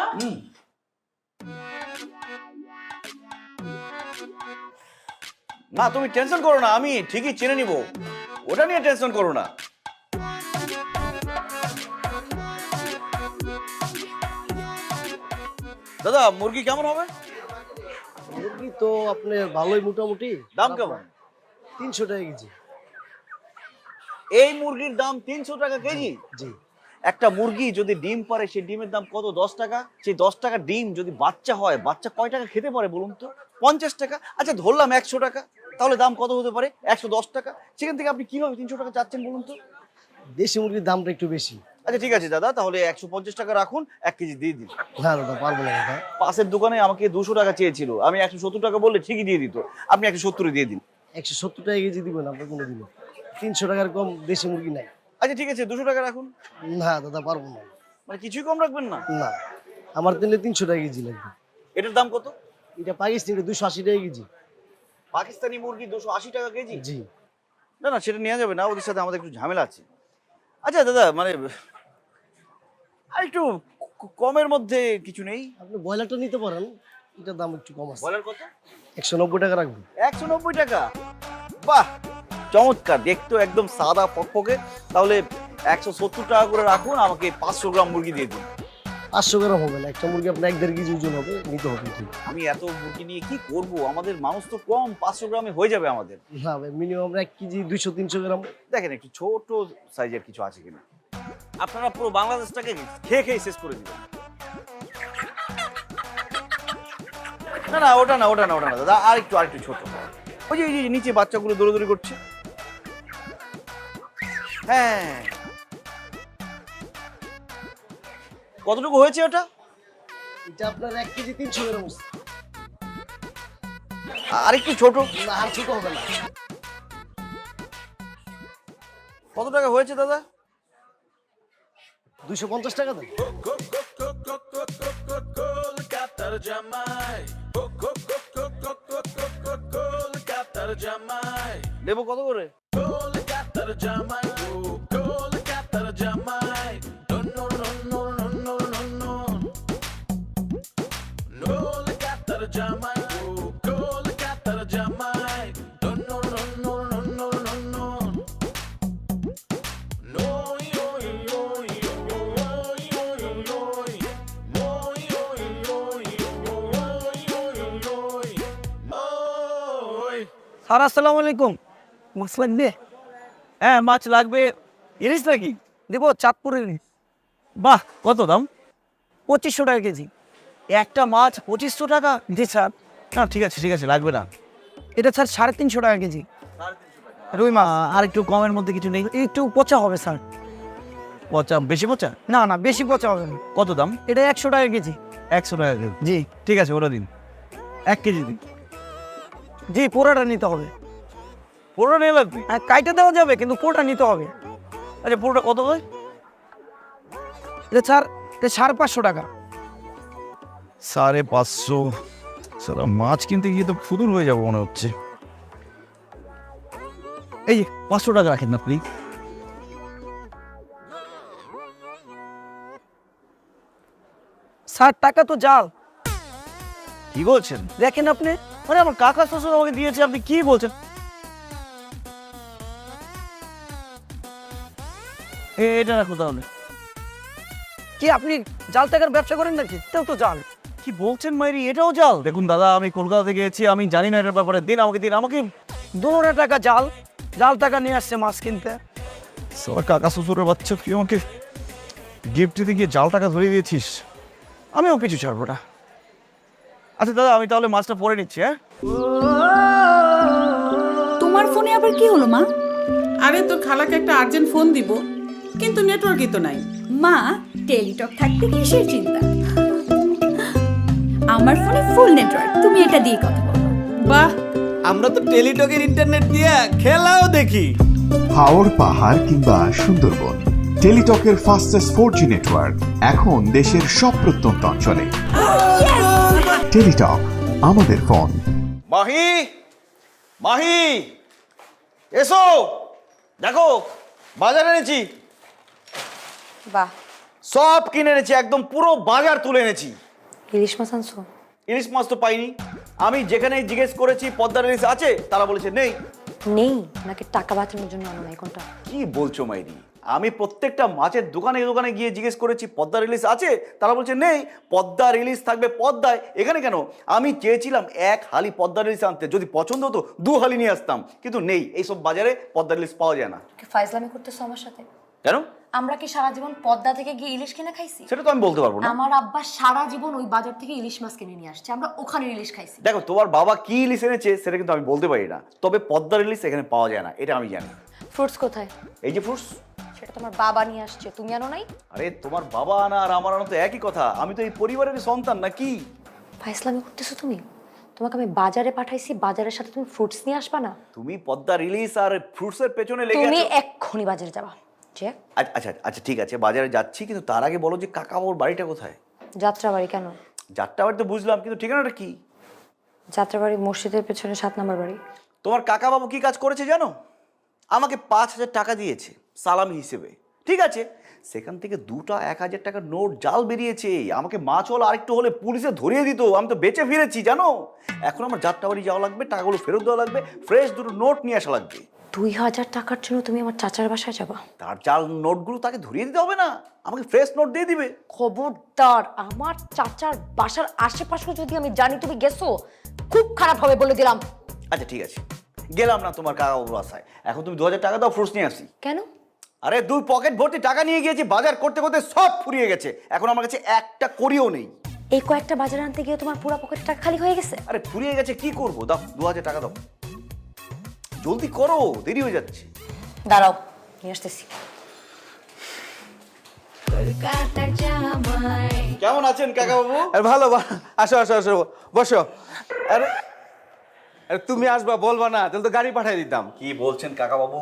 না তুমি টেনশন করো না, আমি ঠিকই চিনে নিব, ওটা নিয়ে টেনশন করো না। দাদা মুরগি কেমন হবে? মুরগি তো আপনার ভালোই, মোটামুটি। দাম কেমন? 300 টাকা কেজি। এই মুরগির দাম 300 টাকা কেজি? জি। একটা মুরগি যদি ডিম পারে, সেই ডিমের দাম কত? 10 টাকা। সেই 10 টাকা ডিম যদি বাচ্চা হয়, বাচ্চা কয় টাকা খেতে পারে বলুন তো? 50 টাকা। আচ্ছা ধরলাম 100 টাকা, তাহলে দাম কত হতে পারে? 110 টাকা। সেখান থেকে আপনি কিভাবে 300 টাকা চাচ্ছেন বলুন তো? দেশি মুরগির দামটা একটু বেশি। আচ্ছা ঠিক আছে দাদা, তাহলে 150 টাকা রাখুন, 1 কেজি দিয়ে দিন। না দাদা, পারবো না দাদা। পাশের দোকানে আমাকে 200 টাকা চেয়েছিল, আমি 170 টাকা বললে ঠিকই দিয়ে দিত, আপনি 170 দিয়ে দিন। 170 টাকা কেজি দিবেন আপনার কোনো দিন? 300 টাকার কম দেশি মুরগি নাই। আচ্ছা ঠিক আছে, 200 টাকা রাখুন। না দাদা, পারবো না। মানে কিছুই কম রাখবেন না? না, আমার তাহলে 300 টাকা কেজি লাগবে। এটার দাম কত? এটা পাকিস্তানি, 280 টাকা কেজি। পাকিস্তানি মুরগি 280 টাকা কেজি? জি। না না, সেটা নেওয়া যাবে না, ওদের সাথে আমাদের একটু ঝামেলা আছে। আচ্ছা দাদা, মানে আর একটু কমের মধ্যে কিছু নেই? আপনি ব্রয়লারটা নিতে পারেন, এটার দাম একটু কম আছে। ব্রয়লার কত? 190 টাকা রাখবেন। 190 টাকা? বাহ, চমৎকার, দেখতো একদম সাদা ফকফকে। তাহলে 170 টাকা করে রাখুন, আমাকে 500 গ্রাম মুরগি দিয়ে দিন। 500 গ্রাম হবে না, একটা মুরগি আপনার 1-1.5 কেজি ওজন হবে, নিতে হবে। আমি এত মুরগি নিয়ে কি করব? আমাদের মানুষ তো কম, 500 গ্রামে হয়ে যাবে আমাদের। না ভাই, মিনিমাম 1 কেজি 200-300 গ্রাম। দেখেন একটু ছোট সাইজের কিছু আছে কিনা। আপনারা পুরো বাংলাদেশটাকে খেয়ে খেয়ে শেষ করে দিবেন। না না, ওটা না দাদা, আর একটু ছোট। ওই যে নিচে বাচ্চাগুলো দৌড়াদৌড়ি করছে। হ্যাঁ, কতটুকু হয়েছে ওটা? এটা আপনার 1 কেজি 300 গ্রাম। আর একটু ছোট? না, আর ছোট হবে না। কত টাকা হয়েছে দাদা? 250 টাকা দেন। কলকাতার জামাই, কলকাতার জামাই, দেবো কত করে? কলকাতার জামাই, কলকাতার জামাই, কলকাতার জামাই, কলকাতার জামাই, স্যার আসসালামু আলাইকুম, মাছ লাগবে? হ্যাঁ মাছ লাগবে। ইলিশ নাকি? দেবো, চাঁদপুরের ইলিশ। বাহ, কত দাম? 2500 টাকা কেজি। একটা মাছ 2500 টাকা? জি স্যার। না ঠিক আছে লাগবে না। এটা স্যার 350 টাকা কেজি। রুই মাছ আর একটু কমের মধ্যে কিছু নেই? একটু পচা হবে স্যার। পচা? বেশি পচা? না না, বেশি পচা হবে না। কত দাম? এটা 100 টাকা কেজি। 100 টাকা কেজি? জি। ঠিক আছে, ওটা দিন, 1 কেজি দিন। জি, পোড়াটা নিতে হবে। পোড়া নিয়ে লাগবে? হ্যাঁ, কাইটা দেওয়া যাবে কিন্তু পোড়া নিতে হবে। আচ্ছা, পোড়াটা কত হয়? এটা স্যার, এটা 550 টাকা। 550? সারা মাছ কিনতে গিয়ে তো ফুদুর হয়ে যাবো মনে হচ্ছে। এই 500 টাকা রাখেন না প্লিজ। স্যার টাকা তো জাল। কি বলছেন? দেখেন আপনি, মানে আমার কাকা শ্বশুর আমাকে দিয়েছে, আপনি কি বলছেন? এটা রাখো তাহলে। কি আপনি জাল টাকার ব্যবসা করেন নাকি? এটাও তো জাল। কি বলছেন মাইরি, এটাও জাল? দেখুন দাদা, আমি কলকাতা থেকে গেছি, আমি জানি না এটার ব্যাপারে। দিন আমাকে। দুটো টাকা জাল, জাল টাকা নিয়ে আসছে মাছ কিনতে। সবার কাকা শ্বশুরের বাচ্চা, তুই আমাকে গিফট দিতে গিয়ে জাল টাকা ধরিয়ে দিয়েছিস। আমিও কিছু ছাড়বো না। আচ্ছা দাদা, আমি তাহলে মাছটা পরে নিচ্ছি। হ্যাঁ, তোমার ফোনে আবার কি হলো মা? আরে তোর খালাকে একটা আর্জেন্ট ফোন দিব, কিন্তু নেটওয়ার্কই তো নাই। মা, টেলিটক থাকতে কিসের চিন্তা? আমার ফোনে ফুল নেটওয়ার্ক, তুমি এটা দিয়ে কথা বলো। বাহ, আমরা তো টেলিটকের ইন্টারনেট দিয়ে খেলাও দেখি। হাওর পাহাড় কিংবা সুন্দরবন, টেলিটকের ফাস্টেস্ট 4G নেটওয়ার্ক এখন দেশের সব প্রত্যন্ত অঞ্চলে। টেলিটক, আমাদের ফোন। মাহি এসো, দেখো বাজার এনেছি। বাহ, সব কিনে এনেছি, একদম পুরো বাজার তুলে এনেছি। ইলিশ মাছ আনছো? ইলিশ মাছ তো পাইনি। আমি যেখানে জিজ্ঞেস করেছি পদ্মার ইলিশ আছে, তারা বলেছে নেই। নেই নাকি টাকা বাঁচানোর জন্য আনো নাই? কোনটা? কি বলছো মাইরি? আমি প্রত্যেকটা মাছের দোকানে গিয়ে জিজ্ঞেস করেছি পদ্মার ইলিশ আছে, তারা বলছে নেই। পদ্মার ইলিশ থাকবে পদ্মায়, এখানে কেন? আমি চেয়েছিলাম 1 হালি পদ্মার ইলিশ আনতে, যদি পছন্দ হতো 2 হালি নিয়ে আসতাম, কিন্তু নেই। এইসব বাজারে পদ্মার ইলিশ পাওয়া যায় না। ফাইজলামি করতেছো আমার সাথে? কেন? আমরা কি সারা জীবন পদ্মা থেকে গিয়ে ইলিশ কিনে খাইছি? সেটা তো আমি বলতে পারবো না। আমার আব্বা সারা জীবন ওই বাজার থেকে ইলিশ মাছ কিনে নিয়ে আসছে, আমরা ওখানে ইলিশ খাইছি। দেখো, তোমার বাবা কি ইলিশ এনেছে সেটা কিন্তু আমি বলতে পারি না, তবে পদ্মার ইলিশ এখানে পাওয়া যায় না, এটা আমি জানি। ফ্রুটস কোথায়? এই যে ফ্রুটস, সেটা তোমার বাবা নিয়ে আসছে, তুমি আনো নাই? আরে তোমার বাবা আনা আর আমার আনা তো একই কথা। আমি তো এই পরিবারের সন্তান নাকি? ফাইজলামি করতেছো তুমি? তোমাকে আমি বাজারে পাঠাইছি, বাজারের সাথে তুমি ফ্রুটস নিয়ে আসবা না? তুমি পদ্মার ইলিশ আর ফ্রুটসের পেছনে লেগে তুমি আছো। এক্ষুনি বাজারে যাবা। যে আচ্ছা ঠিক আছে, বাজারে যাচ্ছি, কিন্তু তার আগে বলো যে কাকাবাবুর বাড়িটা কোথায়? যাত্রাবাড়ি। কেন? যাত্রাবাড়ি তো বুঝলাম, কিন্তু ঠিকানাটা কি? যাত্রাবাড়ি মসজিদের পেছনে 7 নম্বর বাড়ি। তোমার কাকাবাবু কি কাজ করেছে জানো? আমাকে 5000 টাকা দিয়েছে সালামি হিসেবে, ঠিক আছে? সেখান থেকে 2টা 1000 টাকার নোট জাল বেরিয়েছে। আমাকে মাছ হল আরেকটু হলে পুলিশে ধরিয়ে দিত, আমি তো বেঁচে ফিরেছি জানো। এখন আমার যাত্রাবাড়ি যাওয়া লাগবে, টাকাগুলো ফেরত দেওয়া লাগবে, ফ্রেশ 2টো নোট নিয়ে আসা লাগবে। 2000 টাকার জন্য তুমি আমার চাচার বাসায় যাবা? তার জাল নোটগুলো তাকে ধরিয়ে দিতে হবে না, আমাকে ফ্রেশ নোট দিয়ে দিবে। খবরদার, আমার চাচার বাসার আশেপাশে যদি আমি জানি তুমি গেছো, খুব খারাপ হবে বলে দিলাম। আচ্ছা ঠিক আছে, গেলাম না তোমার কাকাবাবুর বাসায়। এখন তুমি 2000 টাকা দাও, ফ্রুটস নিয়ে আসি। কেন? আরে 2 পকেট ভর্তি টাকা নিয়ে গিয়েছি, বাজার করতে করতে সব ফুরিয়ে গেছে, এখন আমার কাছে একটা করিও নেই। এই কয়েকটা বাজার আনতে গিয়ে তোমার পুরো পকেটে টাকা খালি হয়ে গেছে? আরে ফুরিয়ে গেছে, কি করবো? দাও 2000 টাকা দাও, জলদি করো, দেরি হয়ে যাচ্ছে। দাঁড়াও, নিয়ে আসতেছি। কেমন আছেন কাকাবাবু? ভালো, আসো বসো। আরে তুমি আসবা বলবা না, তাহলে তো গাড়ি পাঠিয়ে দিতাম। কি বলছেন কাকাবাবু?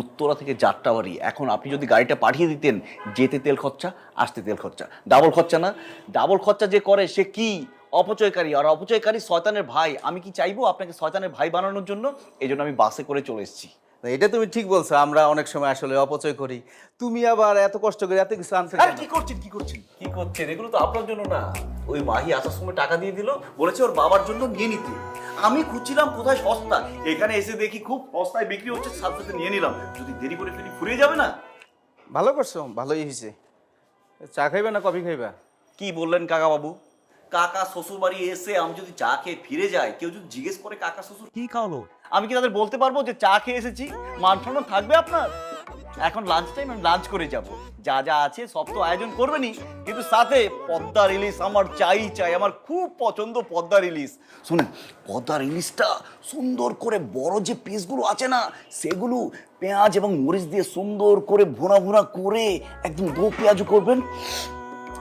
উত্তরা থেকে যাত্রাবাড়ি, এখন আপনি যদি গাড়িটা পাঠিয়ে দিতেন, যেতে তেল খরচা, আসতে তেল খরচা, ডাবল খরচা না? ডাবল খরচা যে করে সে কি অপচয়কারী, আর অপচয়কারী শয়তানের ভাই। আমি কি চাইবো আপনাকে শয়তানের ভাই বানানোর জন্য? এই জন্য আমি বাসে করে চলে এসেছি। এটা তুমি ঠিক বলছো, আমরা অনেক সময় আসলে অপচয় করি। তুমি আবার এত কষ্ট করে এত কিছু আনছো। কি করছেন? এগুলো তো আপনার জন্য না। ওই মাহি আসার সময় টাকা দিয়ে দিল, বলেছে ওর বাবার জন্য নিয়ে নিতে। আমি খুঁজছিলাম কোথায় সস্তা, এখানে এসে দেখি খুব সস্তায় বিক্রি হচ্ছে, সাথে সাথে নিয়ে নিলাম। যদি দেরি করে ফেলি ফুরিয়ে যাবে না। ভালো করছো, ভালোই হয়েছে। চা খাইবা না কফি খাইবা? কি বললেন কাকাবাবু? কাকা শ্বশুর বাড়ি এসে আমি যদি চা খেয়ে ফিরে যাই, কেউ যদি জিজ্ঞেস করে কাকা শ্বশুর কি খাওয়ালো, আমি কি তাদের বলতে পারবো যে চা খেয়ে এসেছি? মান সম্মান থাকবে আপনার? এখন লাঞ্চ টাইম, আমি লাঞ্চ করে যাব, যা যা আছে সব তো আয়োজন করবেনই, কিন্তু সাথে পদ্মার ইলিশ আমার চাই, আমার খুব পছন্দ পদ্মার ইলিশ। শুনুন, পদ্মার ইলিশটা সুন্দর করে বড় যে পিসগুলো আছে না, সেগুলো পেঁয়াজ এবং মরিচ দিয়ে সুন্দর করে ভুনা করে একদম দো পেঁয়াজু করবেন,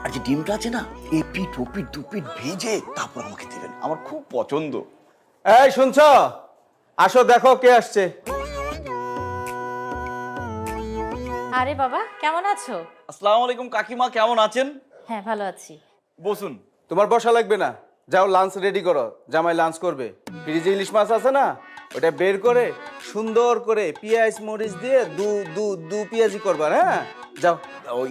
আর যে ডিমটা আছে না, এপিট ওপিট দুপিট ভেজে তারপর আমাকে দেবেন, আমার খুব পছন্দ। এই শুনছ, আসো দেখো কে আসছে। আরে বাবা, কেমন আছো? আসসালামু আলাইকুম কাকিমা, কেমন আছেন? হ্যাঁ, ভালো আছি। বসুন। তোমার বসা লাগবে না, যাও লাঞ্চ রেডি করো, জামাই লাঞ্চ করবে। ফ্রিজে ইলিশ মাছ আছে না, ওটা বের করে সুন্দর করে পেঁয়াজ মরিচ দিয়ে দু পেঁয়াজি করবা। হ্যাঁ যাও।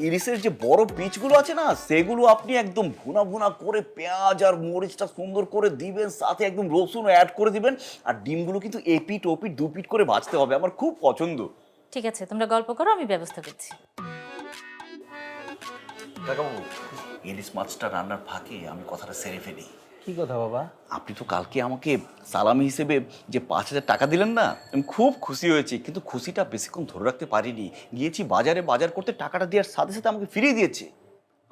ইলিশের যে বড় পিচগুলো আছে না, সেগুলো আপনি একদম ভুনা করে পেঁয়াজ আর মরিচটা সুন্দর করে দিবেন, সাথে একদম রসুন অ্যাড করে দিবেন, আর ডিমগুলো কিন্তু এপিট ওপিট দুপিট করে ভাজতে হবে, আমার খুব পছন্দ। ঠিক আছে, তোমরা গল্প করো, আমি ব্যবস্থা করছি। কাকাবাবু, ইলিশ মাছটা রান্নার ফাঁকে আমি কথাটা সেরে ফেলি। কি কথা বাবা? আপনি তো কালকে আমাকে সালামি হিসেবে যে 5,000 টাকা দিলেন না, আমি খুব খুশি হয়েছি, কিন্তু খুশিটা বেশিক্ষণ ধরে রাখতে পারিনি। গিয়েছি বাজারে বাজার করতে, টাকাটা দেওয়ার সাথে সাথে আমাকে ফিরিয়ে দিয়েছে।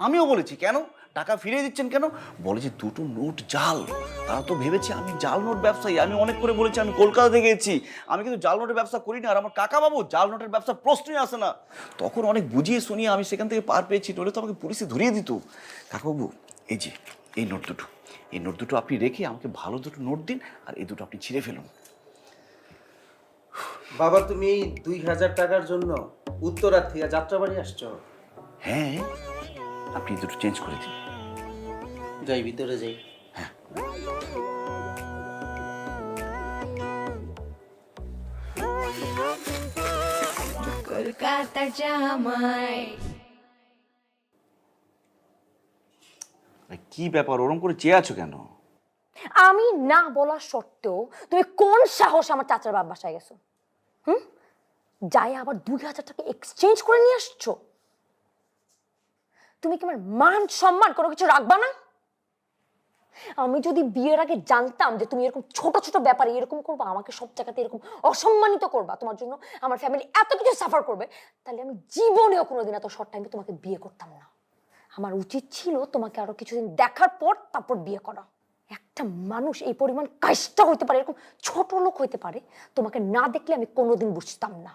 আমিও বলেছি কেন টাকা ফিরিয়ে দিচ্ছেন কেন, বলে যে দুটো নোট জাল। তারা তো ভেবেছে আমি জাল নোট ব্যবসায়ী। আমি অনেক করে বলেছি আমি কলকাতা থেকে গেছি, আমি কিন্তু জাল নোটের ব্যবসা করি না, আর আমার কাকা বাবু জাল নোটের ব্যবসা প্রশ্নই আসে না। তখন অনেক বুঝিয়ে শুনিয়ে আমি সেখান থেকে পার পেয়েছি, নইলে তো আমাকে পুলিশে ধরিয়ে দিত। কাকাবাবু, এই যে এই নোট দুটো আপনি রেখে আমাকে ভালো দুটো নোট দিন, আর এই দুটো আপনি ছিঁড়ে ফেলুন। বাবা, তুমি এই 2,000 টাকার জন্য উত্তরার থেকে যাত্রাবাড়ি আসছো? হ্যাঁ, আপনি এই দুটো চেঞ্জ করে দিন। যাই ভিতরে যাই। হ্যাঁ। কলকাতার জামাই। কি ব্যাপার, ওরকম করে চেয়ে আছো কেন? আমি না বলা সত্ত্বেও তুমি কোন সাহস আমার চাচার বাপ বাসায় গেছো? যাই আবার 2,000 টাকা এক্সচেঞ্জ করে নিয়ে আসছো। তুমি কি আমার মান সম্মান কোনো কিছু রাখবা না? আমি যদি বিয়ের আগে জানতাম যে তুমি এরকম ছোট ছোট ব্যাপারে এরকম করবা, আমাকে সব জায়গাতে এরকম অসম্মানিত করবা, তোমার জন্য আমার ফ্যামিলি এত কিছু সাফার করবে, তাহলে আমি জীবনেও কোনোদিন এত শর্ট টাইমে তোমাকে বিয়ে করতাম না। আমার উচিত ছিল তোমাকে আরো কিছুদিন দেখার পর তারপর বিয়ে করা। একটা মানুষ এই পরিমাণ কাজটা হইতে পারে, এরকম ছোট লোক হইতে পারে, তোমাকে না দেখলে আমি কোনোদিন বুঝতাম না।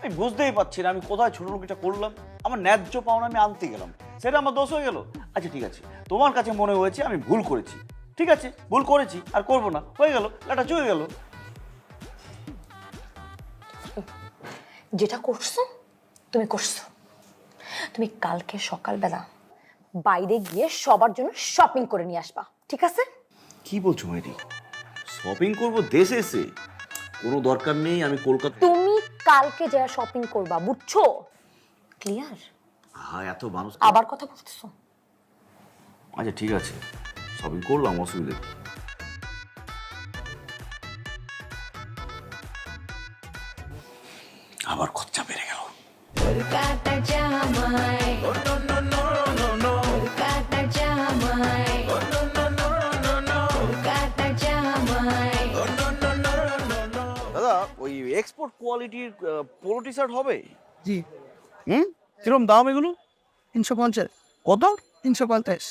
আমি বুঝতেই পারছি না আমি কোথায় ছোট লোক এটা করলাম। আমার ন্যায্য পাওনা আমি আনতে গেলাম, সেটা আমার দোষ হয়ে গেল। আচ্ছা ঠিক আছে, তোমার কাছে মনে হয়েছে আমি ভুল করেছি, ঠিক আছে, ভুল করেছি, আর করবো না, হয়ে গেল, এটা চলে গেল। যেটা করছো তুমি করছো। তুমি কালকে সকালবেলা বাইরে গিয়ে সবার জন্য শপিং করে নিয়ে আসবা, ঠিক আছে? কি বলছো মেরি, শপিং করবো দেশে এসে? কোনো দরকার নেই, আমি কলকাতা। তুমি কালকে যা শপিং করবা, বুঝছো? ক্লিয়ার? হ্যাঁ, এত মানুষ আবার কথা বলতেছো? আচ্ছা ঠিক আছে, শপিং করলাম, অসুবিধা। আবার খরচা বেড়ে গেল। কলকাতার জামাই। কলকাতার জামাই। কলকাতার জামাই। দাদা, ওই এক্সপোর্ট কোয়ালিটির পোলো টি শার্ট হবে? জি। কিরকম দাম এগুলো? 350। কত? 350।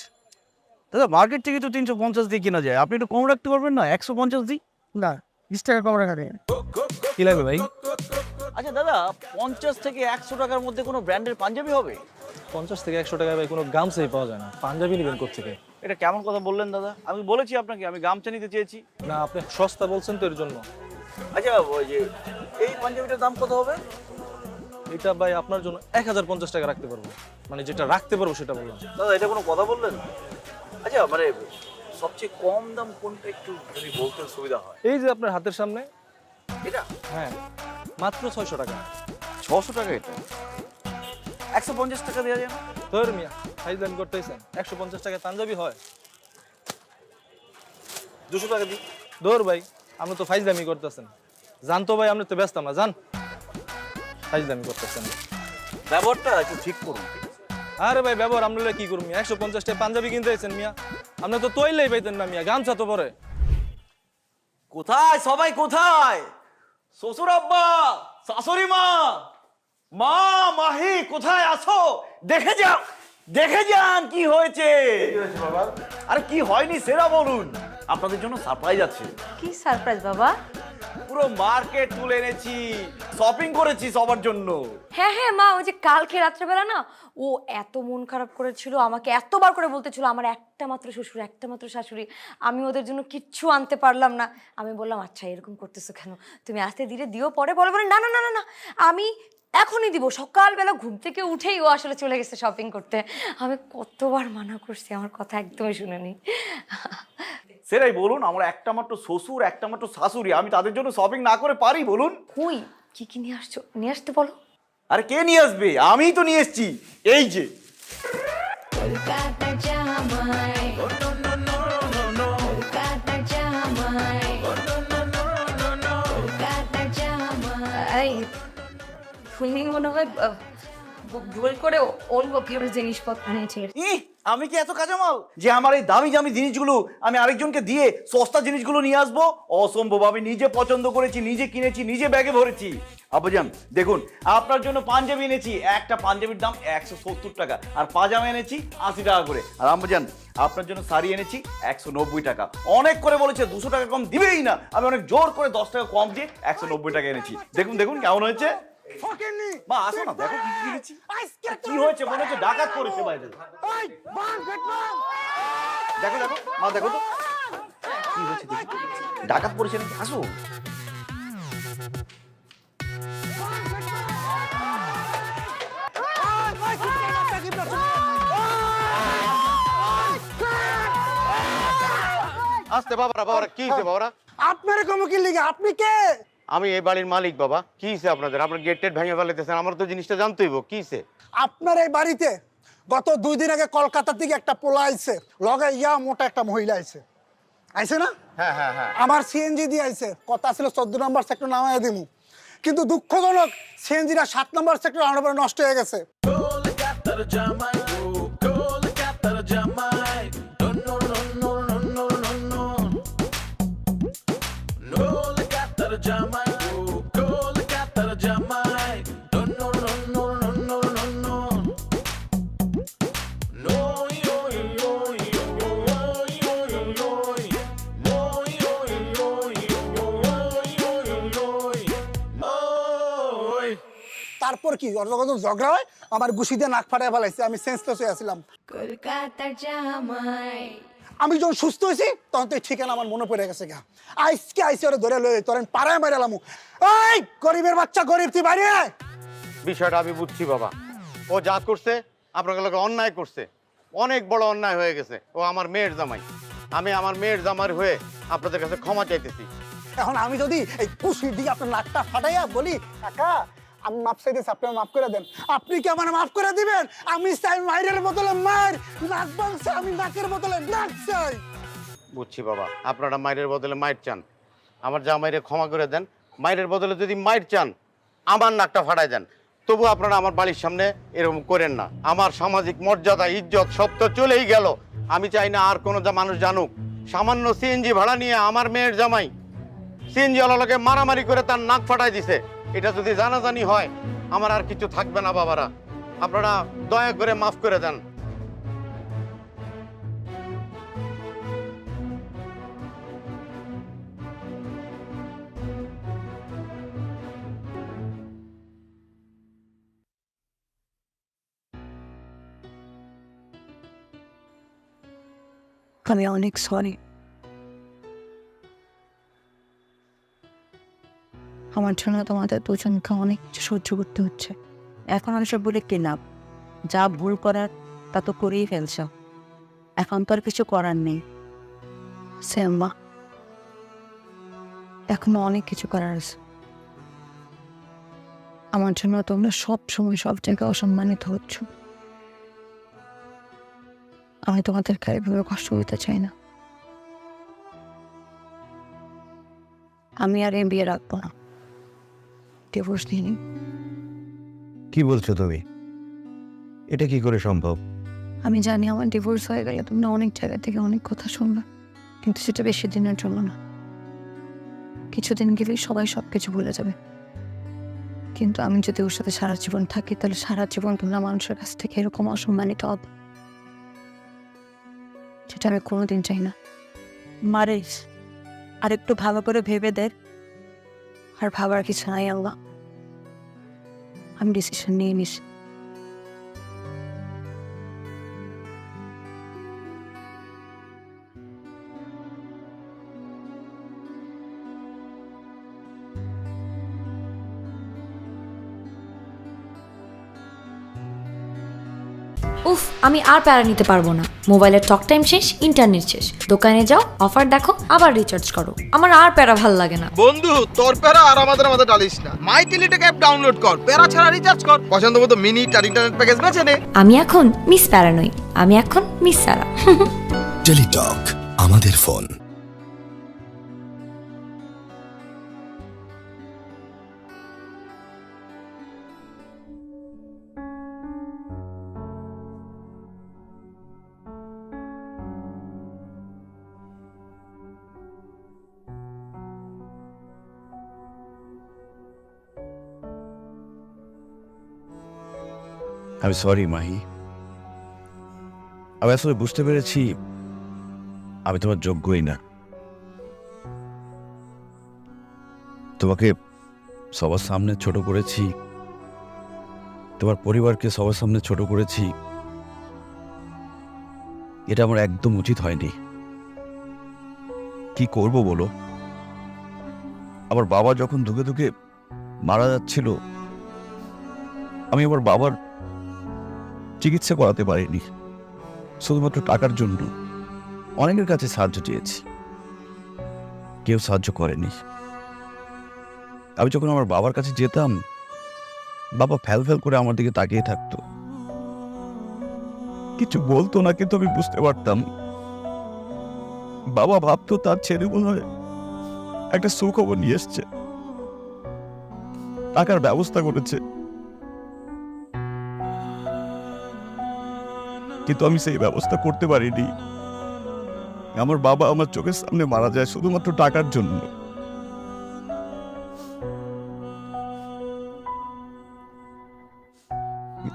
দাদা, মার্কেট থেকে তো 350 দিয়ে কেনা যায়, আপনি একটু কম রাখতে পারবেন না? 150 দিই। না, 20 টাকা কম রাখা যায়। কি লাগবে ভাই? আচ্ছা দাদা, 50 থেকে 100 টাকার মধ্যে কোনো ব্র্যান্ডের পাঞ্জাবি হবে? 50 থেকে 100 টাকায় ভাই কোনো গামছাই পাওয়া যায় না, পাঞ্জাবি নেবেন কোত্থেকে? এটা কেমন কথা বললেন দাদা? আমি বলেছি আপনাকে আমি গামছা নিতে চেয়েছি। না, আপনি সস্তা বলছেন তো এর জন্য। আচ্ছা, ওই যে এই পাঞ্জাবিটার দাম কত হবে? এটা ভাই আপনার জন্য 1050 টাকা রাখতে পারবো, মানে যেটা রাখতে পারবো সেটা বললাম। দাদা, এটা কোনো কথা বললেন? আচ্ছা, মানে সবচেয়ে কম দাম কোনটা একটু যদি বলতেন সুবিধা হয়। এই যে আপনার হাতের সামনে এটা? হ্যাঁ, মাত্র 600 টাকা। 600 টাকা? এটা 150 টাকা দেওয়া যায় না? তোর মিয়া ফাইজলাম করতেছেন, 150 টাকা পাঞ্জাবি হয়? 200 টাকা দিই। দৌড় ভাই, আপনি তো ফাইজলামি করতেছেন। জান তো ভাই, আপনি তো ব্যস্ত না, জান ফাইজলামি করতেছেন। ব্যবহারটা একটু ঠিক করুন। আরে ভাই ব্যবহার আমরা কি করবো মিয়া 150 টাকা পাঞ্জাবি কিনতে আইছেন মিয়া আপনি তো তৈলেই পাইতেন না মিয়া গামছা তো পরে কোথায় সবাই কোথায়? শ্বশুর আব্বা, শাশুড়ি মা, মা, মাহি কোথায় আছো? দেখে যাও, দেখে যান কি হয়েছে। আরে কি হয়নি সেরা বলুন, আপনাদের জন্য সারপ্রাইজ আছে। কি সারপ্রাইজ বাবা? পুরো মার্কেট তুলে এনেছি, শপিং করেছি সবার জন্য। হ্যাঁ হ্যাঁ মা, ওই যে কালকে রাত্রেবেলা না ও এত মন খারাপ করেছিল, আমাকে এতবার করে বলতেছিল আমার একটা মাত্র শ্বশুর একটা মাত্র শাশুড়ি, আমি ওদের জন্য কিচ্ছু আনতে পারলাম না। আমি বললাম আচ্ছা এরকম করতেছো কেন, তুমি আস্তে ধীরে দিও, পরে বলে বলে না না না না না আমি এখনই দিব। সকালবেলা ঘুম থেকে উঠেই ও আসলে চলে গেছে শপিং করতে। আমি কতবার মানা করছি, আমার কথা একদমই শুনেনি। সেটাই বলুন, আমার একটা মাত্র শ্বশুর একটা মাত্র শাশুড়ি, আমি তাদের জন্য শপিং না করে পারি বলুন? কই কি কি নিয়ে আসছো, নিয়ে আসতে বলো। আরে কে নিয়ে আসবে, আমিই তো নিয়ে এসেছি। এই যে কলকাতা জামাই কলকাতা জামাই কলকাতা জামাই। এই তুমি মনে হয় ভুল করে অন্য কেউ জিনিসপত্র আনিয়েছে। আমি কি এত কাঁচামাল যে আমার এই দামি দামি জিনিসগুলো আমি আরেকজনকে দিয়ে সস্তা জিনিসগুলো নিয়ে আসবো? অসম্ভব। আমি নিজে পছন্দ করেছি, নিজে কিনেছি, নিজে ব্যাগে ভরেছি। আব্বাজান দেখুন, আপনার জন্য পাঞ্জাবি এনেছি, একটা পাঞ্জাবির দাম 170 টাকা, আর পাজামা এনেছি 80 টাকা করে। আর আম্বাজান আপনার জন্য শাড়ি এনেছি 190 টাকা। অনেক করে বলেছে 200 টাকা কম দিবেই না, আমি অনেক জোর করে 10 টাকা কম দিয়ে 190 টাকা এনেছি। দেখুন দেখুন কেমন হয়েছে। মা আসো না, দেখো কি কিনেছি। কি হয়েছে, মনে হচ্ছে ডাকাত করেছে বাইরে। দেখো দেখো মা, দেখো তো কি হয়েছে, দেখি ডাকাত পড়েছে নাকি। আসো আস্তে বাবারা, বাবারা কি হয়েছে বাবারা? আপনার কমকি লিগে, আপনি কে? আমি এই বাড়ির মালিক বাবা। কি হয়েছে আপনাদের? আপনার গেট টেট ভেঙে ফেলাইতেছেন, আমার তো জিনিসটা জানতেই হইব। কি হয়েছে? আপনার এই বাড়িতে গত 2 দিন আগে কলকাতা থেকে একটা পোলা আইছে, লগে ইয়া মোটা একটা মহিলা আইছে, আইছে না? হ্যাঁ হ্যাঁ হ্যাঁ। আমার সিএনজি দিয়ে আইছে, কথা ছিল 14 নম্বর সেক্টর নামায় দিমু, কিন্তু দুঃখজনক সিএনজিটা 7 নম্বর সেক্টর আমার উপরে নষ্ট হয়ে গেছে। কলকাতার জামাই ও কলকাতার জামাই no no no no no no no no কলকাতার জামাই ও কলকাতার জামাই no no no no no no no no yo yo yo yo yo no yo yo yo yo ওই। তারপর কি যখন ঝগড়া হয় আমার গুছি দিয়ে নাক ফাটায় ফেলাইছে, আমি সেন্সলেস হয়ে আসছিলাম। কলকাতা জামাই আমি যখন সুস্থ হয়েছি তখন তো এই ঠিকানা আমার মনে পড়ে গেছে গা। আইসকে আইসি ওরা ধরে লয়ে তোরেন পাড়ায় মারালাম। এই গরিবের বাচ্চা, গরিব তুই বাইরে আয়। বিষয়টা আমি বুঝছি বাবা। ও যা করছে আপনার লোকে অন্যায় করছে, অনেক বড় অন্যায় হয়ে গেছে। ও আমার মেয়ের জামাই, আমি আমার মেয়ের জামাই হয়ে আপনাদের কাছে ক্ষমা চাইতেছি। এখন আমি যদি এই কুশির দিকে আপনার নাকটা ফাটাইয়া বলি কাকা আমি মাপ চাইতেছি, আপনি মাফ করে দেন, আপনি কি আমার মাফ করে দিবেন? আমি চাই মাইরের বদলে মার, নাক ভাঙছে আমি নাকের বদলে নাক চাই। বুঝছি বাবা, আপনারা মায়ের বদলে মায়ের চান, আমার জামাইরে ক্ষমা করে দেন। মায়ের বদলে যদি মায়ের চান আমার নাকটা ফাটাই দেন, তবু আপনারা আমার বাড়ির সামনে এরকম করেন না। আমার সামাজিক মর্যাদা ইজ্জত সব তো চলেই গেল। আমি চাই না আর কোনো মানুষ জানুক সামান্য সিএনজি ভাড়া নিয়ে আমার মেয়ের জামাই সিএনজি ওয়ালাকে মারামারি করে তার নাক ফাটাই দিছে। এটা যদি জানাজানি হয় আমার আর কিছু থাকবে না বাবারা, আপনারা দয়া করে মাফ করে দেন। আমি অনেক সরি। আমার জন্য তোমাদের দুজনকে অনেক কিছু সহ্য করতে হচ্ছে। এখন এসব বলে কি লাভ? যা ভুল করার তা তো করেই ফেলছ, এখন তো আর কিছু করার নেই। শ্যামা, এখনো অনেক কিছু করার আছে। আমার জন্য তোমরা সব সময় সব জায়গায় অসম্মানিত হচ্ছ। আমি তোমাদের এভাবে কষ্ট দিতে চাই না। আমি আর এই বিয়ে রাখবো না, ডিভোর্স দিয়ে নিই। কি বলছো তুমি? এটা কি করে সম্ভব? আমি জানি আমার ডিভোর্স হয়ে গেলে তোমরা অনেক জায়গা থেকে অনেক কথা শুনবে, কিন্তু সেটা বেশি দিনের জন্য না। কিছুদিন গেলেই সবাই সবকিছু ভুলে যাবে। কিন্তু আমি যদি ওর সাথে সারা জীবন থাকি, তাহলে সারা জীবন তোমরা মানুষের কাছ থেকে এরকম অসম্মানিত হব, যেটা আমি কোনোদিন চাই না। মারে আর একটু ভালো করে ভেবে দেখ। আর ভাবার কিছু নাই আল্লাহ, আমি ডিসিশন নিয়ে নিস। উফ, আমি আর প্যারা নিতে পারবো না। মোবাইলের টক টাইম শেষ, ইন্টারনেট শেষ। দোকানে যাও, অফার দেখো, আবার রিচার্জ করো। আমার আর প্যারা ভাল লাগে না। বন্ধু, তোর প্যারা আর আমাদের মাঝে টালিস না। মাই টেলিটক অ্যাপ ডাউনলোড কর, প্যারা ছাড়া রিচার্জ কর, পছন্দ মতো মিনিট আর ইন্টারনেট প্যাকেজ বেছে নে। আমি এখন মিস প্যারা নই, আমি এখন মিস সারা। টেলিটক আমাদের ফোন। আমি সরি মাহি, আমি আসলে বুঝতে পেরেছি আমি তোমার যোগ্যই না। তোমাকে সবার সামনে ছোট করেছি, তোমার পরিবারকে সবার সামনে ছোট করেছি, এটা আমার একদম উচিত হয়নি। কি করব বলো? আমার বাবা যখন ধুকে ধুকে মারা যাচ্ছিল, আমি আমার বাবার চিকিৎসা করাতে পারিনি শুধুমাত্র টাকার জন্য। অনেকের কাছে সাহায্য চেয়েছি, কেউ সাহায্য করেনি। আমি যখন আমার বাবার কাছে যেতাম, বাবা ফ্যাল ফ্যাল করে আমার দিকে তাকিয়ে থাকতো, কিছু বলতো না, কিন্তু আমি বুঝতে পারতাম বাবা ভাবতো তার ছেলে মনে হয় একটা সুখবর নিয়ে এসছে, টাকার ব্যবস্থা করেছে। কিন্তু আমি সেই ব্যবস্থা করতে পারিনি। আমার বাবা আমার চোখের সামনে মারা যায় শুধুমাত্র টাকার জন্য।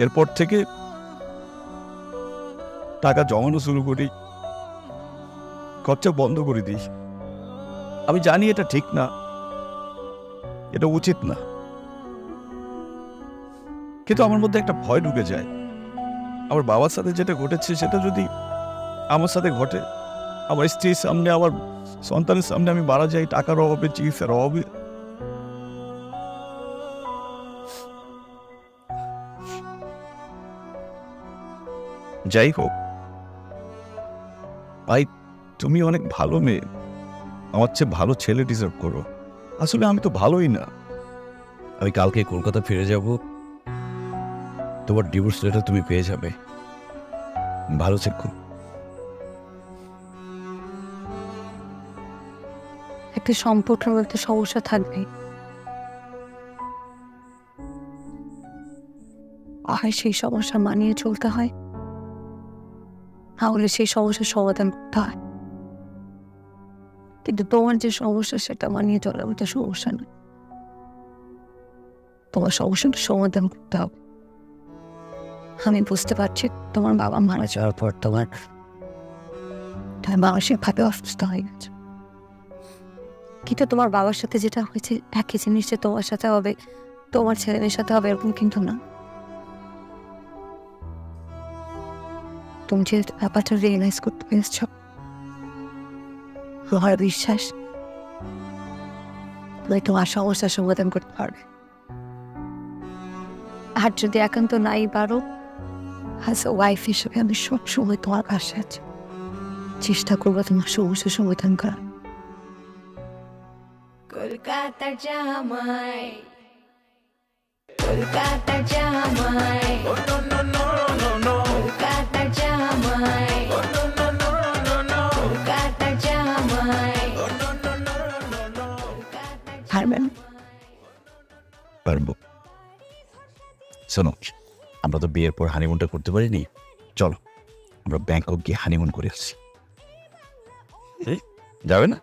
এরপর থেকে টাকা জমানো শুরু করি, খরচা বন্ধ করে দিই। আমি জানি এটা ঠিক না, এটা উচিত না, কিন্তু আমার মধ্যে একটা ভয় ঢুকে যায়। আমার বাবার সাথে যেটা ঘটেছে সেটা যদি আমার সাথে ঘটে, আমার স্ত্রীর সামনে, আমার সন্তানের সামনে আমি মারা যাই টাকার অভাবে, চিকিৎসার অভাবে, যাই হোক ভাই, তুমি অনেক ভালো মেয়ে, আমার চেয়ে ভালো ছেলে ডিজার্ভ করো। আসলে আমি তো ভালোই না। আমি কালকে কলকাতা ফিরে যাব, তোমার ডিভোর্স লেটার তুমি পেয়ে যাবে। ভালো থেকো। একটা সম্পর্কের মধ্যে সমস্যা থাকবে, হয় সেই সমস্যা মানিয়ে চলতে হয়, তাহলে সেই সমস্যার সমাধান করতে হয়। কিন্তু তোমার যে সমস্যা সেটা মানিয়ে চলার মতো সমস্যা নয়, তোমার সমস্যাটা সমাধান করতে হবে। আমি বুঝতে পারছি তোমার বাবা মারা যাওয়ার পর তোমার মানসিকভাবে অসুস্থ হয়ে গেছে, কিন্তু তোমার বাবার সাথে যেটা হয়েছে একই জিনিস যে তোমার সাথে হবে, তোমার ছেলেমেয়ের সাথে হবে, এরকম কিন্তু না। তুমি যে ব্যাপারটা রিয়েলাইজ করতে পেরেছ, আমার বিশ্বাস তুমি তোমার সমস্যার সমাধান করতে পারবে। আর যদি একান্ত নাই পারো, অ্যাজ এ ওয়াইফ হিসেবে আমি সবসময় তোমার পাশে আছি, চেষ্টা করবো তোমার সমস্যার সমাধান করার। কলকাতার জামাই, কলকাতার জামাই, কলকাতার জামাই, কলকাতার জামাই। পারবেন? পারবো। শোনো, আমরা তো বিয়ের পর হানিমুনটা করতে পারিনি, চলো আমরা ব্যাংকক গিয়ে হানিমুন করে আসছি। যাবে না?